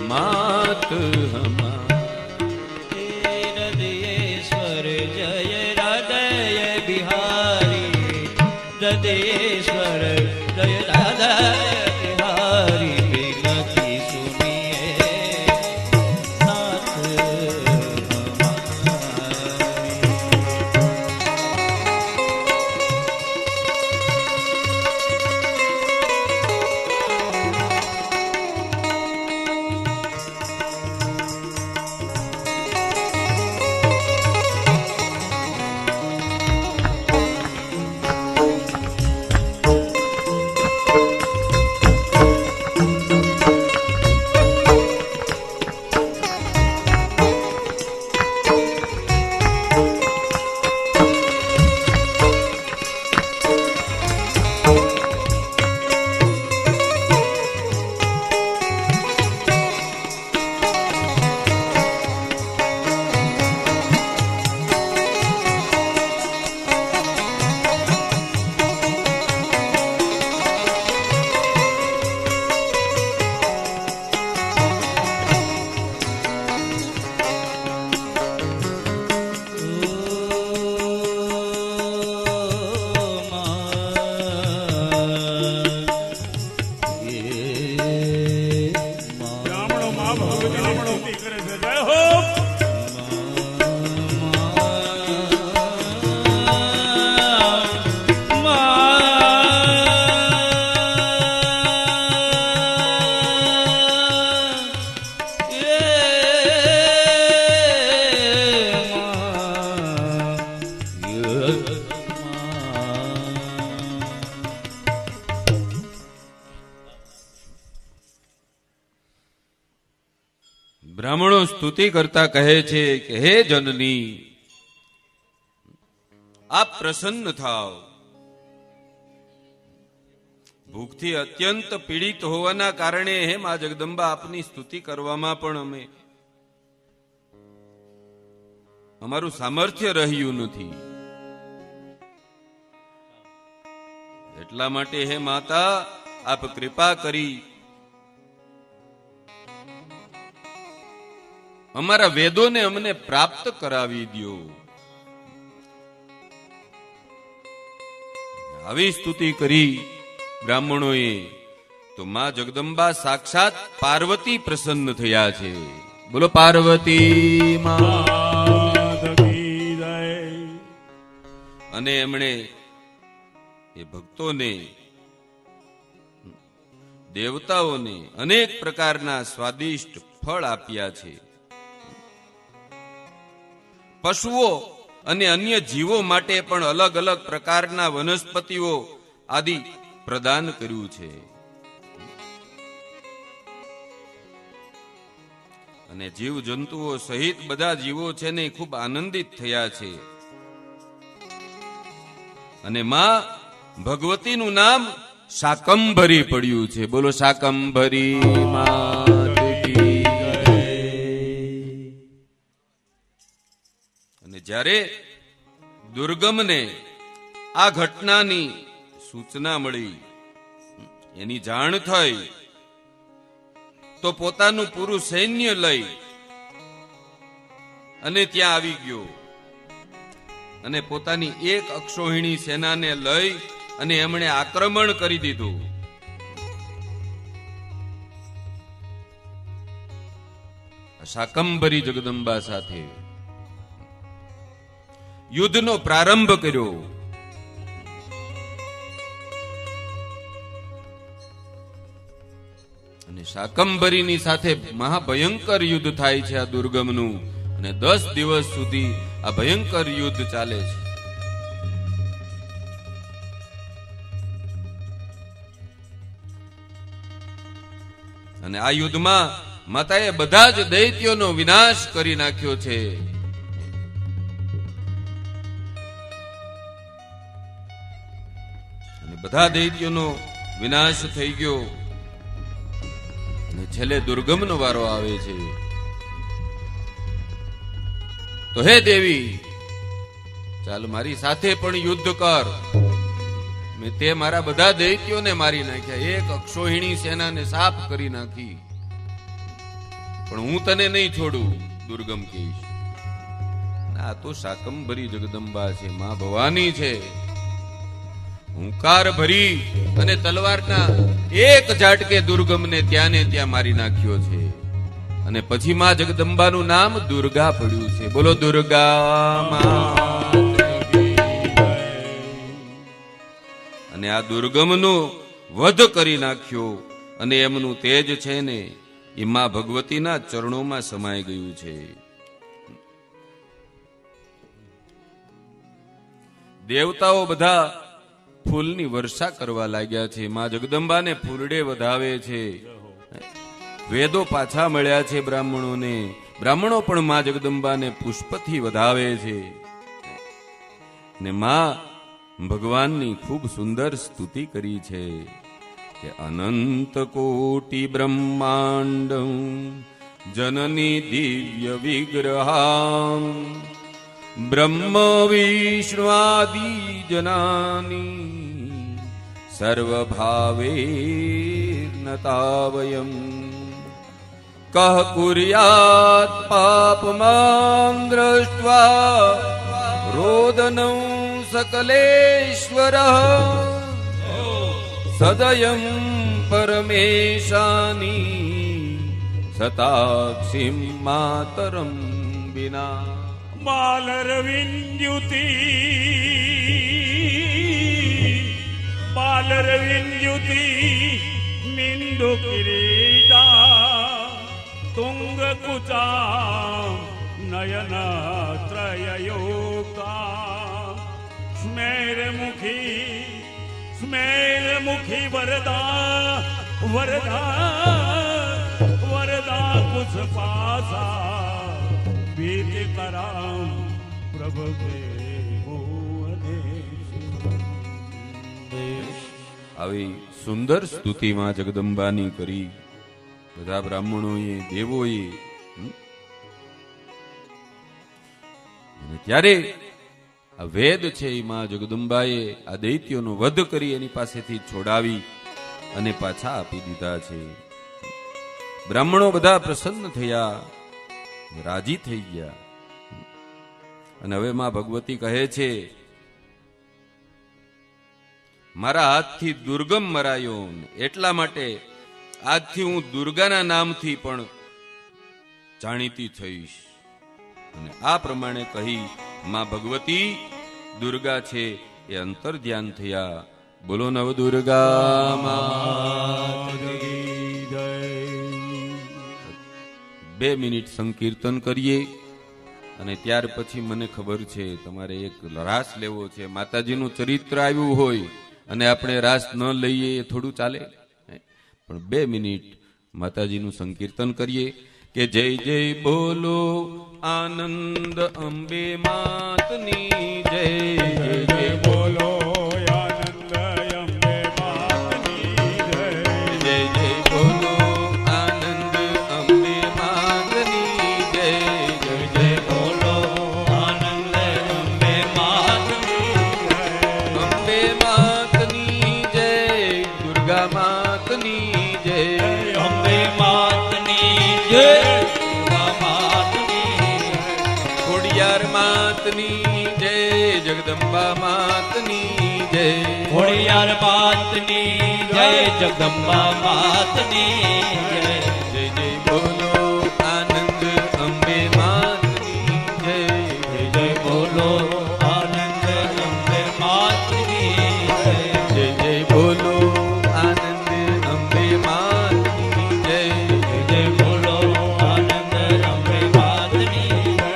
मात हमारी। हृदयेश्वर जय हृदय बिहारी, हृदयेश्वर जय हृदय बिहारी, विनती सुनिए नाथ हमारी। બ્રાહ્મણો માં ભગવતીની સ્તુતિ કરે છે જય હો બ્રાહ્મણો સ્તુતિ કરતા કહે છે કે હે જનની આપ પ્રસન્ન થાવ. ભૂખથી અત્યંત પીડિત હોવાના કારણે હે મા જગદંબા આપની સ્તુતિ કરવામાં પણ અમારું સામર્થ્ય રહ્યું નથી. એટલા માટે હે માતા આપ કૃપા કરી અમારા વેદોને અમને પ્રાપ્ત કરાવી દ્યો. આવી સ્તુતિ કરી બ્રાહ્મણોએ તો માં જગદંબા સાક્ષાત પાર્વતી પ્રસન્ન થયા છે. બોલો પાર્વતી માં. અને એમણે એ ભક્તોને દેવતાઓને અનેક પ્રકારના સ્વાદિષ્ટ ફળ આપ્યા છે. પશુઓ અને અન્ય જીવો માટે પણ અલગ અલગ પ્રકારના વનસ્પતિઓ આદિ પ્રદાન કર્યું છે. અને જીવ જંતુઓ સહિત બધા જીવો છે ને ખૂબ આનંદિત થયા છે. અને માં ભગવતીનું નામ શાકંભરી પડ્યું છે. બોલો શાકંભરી માત કી જય. અને જ્યારે દુર્ગમને આ ઘટનાની સૂચના મળી, એની જાણ થઈ, તો પોતાનું પૂરું સૈન્ય લઈ અને ત્યાં આવી ગયો. અને પોતાની એક અક્ષોહિણી સેનાને લઈ અને એમણે આક્રમણ કરી દીધું. શાકંભરી જગદંબા સાથે યુદ્ધનો પ્રારંભ કર્યો. અને શાકંભરીની સાથે મહાભયંકર યુદ્ધ થાય છે આ દુર્ગમનું. અને 10 દિવસ સુધી આ ભયંકર યુદ્ધ ચાલે છે. અને આ યુદ્ધમાં માતાએ બધા જ દૈત્યોનો વિનાશ કરી નાખ્યો છે. અને બધા દૈત્યોનો વિનાશ થઈ ગયો અને છેલ્લે દુર્ગમનો વારો આવે છે. તો હે દેવી, ચાલ મારી સાથે પણ યુદ્ધ કર. મેં તે મારા બધા દૈત્યોને મારી નાખ્યા, એક અક્ષોહિણી સેનાને સાફ કરી નાખી, પણ હું તને નહીં છોડું. દુર્ગમ કહીશ, આ તો શાકંભરી જગદંબા છે, માં ભવાની છે. હુંકાર ભરી અને તલવારના એક ઝાટકે દુર્ગમને ત્યાં ને ત્યાં મારી નાખ્યો છે. અને પછી માં જગદંબાનું નામ દુર્ગા પડ્યું છે. બોલો દુર્ગા માં. અને આ દુર્ગમનો વધ કરી નાખ્યો અને એમનું તેજ છે ને એ માં ભગવતીના ચરણોમાં સમાઈ ગયું છે. દેવતાઓ બધા ફૂલની વર્ષા કરવા લાગ્યા છે. માં જગદંબાને ફૂલડે વધાવે છે. વેદો પાછા મળ્યા છે બ્રાહ્મણોને. બ્રાહ્મણો પણ માં જગદંબાને પુષ્પથી વધાવે છે. ને માં ભગવાનની ખૂબ સુંદર સ્તુતિ કરી છે કે અનંત કોટી બ્રહ્માંડ જનની દિવ્ય વિગ્રહામ બ્રહ્મ વિષ્ણુ આદિ જનાની સર્વભાવેર્નતાવયમ કહ કુર્યાત પાપમાં દૃષ્ટ્વા રોદનં સકલેશ્વરઃ સદયં પરમેશાની સતાક્ષિં માતરં વિના. બાલરવિંદ્યુતિ મિંદુ કિરીટા તુંગ કુચા નયનત્રયયોગા સ્મેરમુખી વરદા પુષ્પાસા ભીતિ કરામ પ્રભવે. આવી સુંદર સ્તુતિમાં જગદંબાની કરી બધા બ્રાહ્મણોએ દેવોએ. ત્યારે આ વેદ છે એ માં જગદંબાએ આ દૈત્યોનો વધ કરી એની પાસેથી છોડાવી અને પાછા આપી દીધા છે. બ્રાહ્મણો બધા પ્રસન્ન થયા, રાજી થઈ ગયા. અને હવે માં ભગવતી કહે છે, મારા હાથથી દુર્ગમ મરાયો, એટલા માટે આજથી હું દુર્ગાના નામથી પણ જાણીતી થઈશ. અને આ પ્રમાણે કહી માં ભગવતી દુર્ગા છે એ અંતર ધ્યાન થયા. બોલો નવ દુર્ગા માત કી જય. 2 મિનિટ સંકીર્તન કરીએ અને ત્યાર પછી મને ખબર છે તમારે એક રાસ લેવો છે. માતાજીનું ચરિત્ર આવ્યું હોય અને આપણે રાસ ન લઈએ એ થોડું ચાલે, પણ 2 મિનિટ માતાજીનું સંકીર્તન કરીએ કે જય જય બોલો આનંદ અંબે માતની જય. જય જય બોલો આનંદ અંબે માતની જય. જય જય બોલો આનંદ અંબે માતની જય. જય જય બોલો આનંદ અંબે માતની અંબે માતની જય. દુર્ગા માતની જય. અંબે માતની જય. દુર્ગા માતની ખોડિયાર માતની જય. જગદંબા માતની જય. ખોડિયાર માતની જય. જગદંબા માતની જય. જય જય બોલો આનંદ અંબે માતની જય. જય જય બોલો આનંદ અંબે માતની જય. જય જય બોલો આનંદ અંબે માતની જય. જય જય બોલો આનંદ અંબે માતની જય.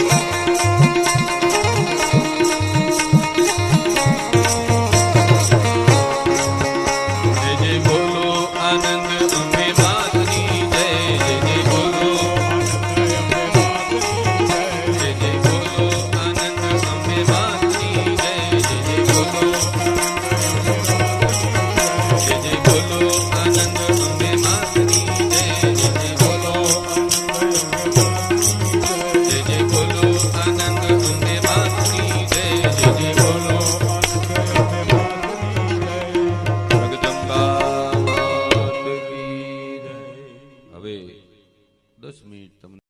જય 10 મિનિટ તમને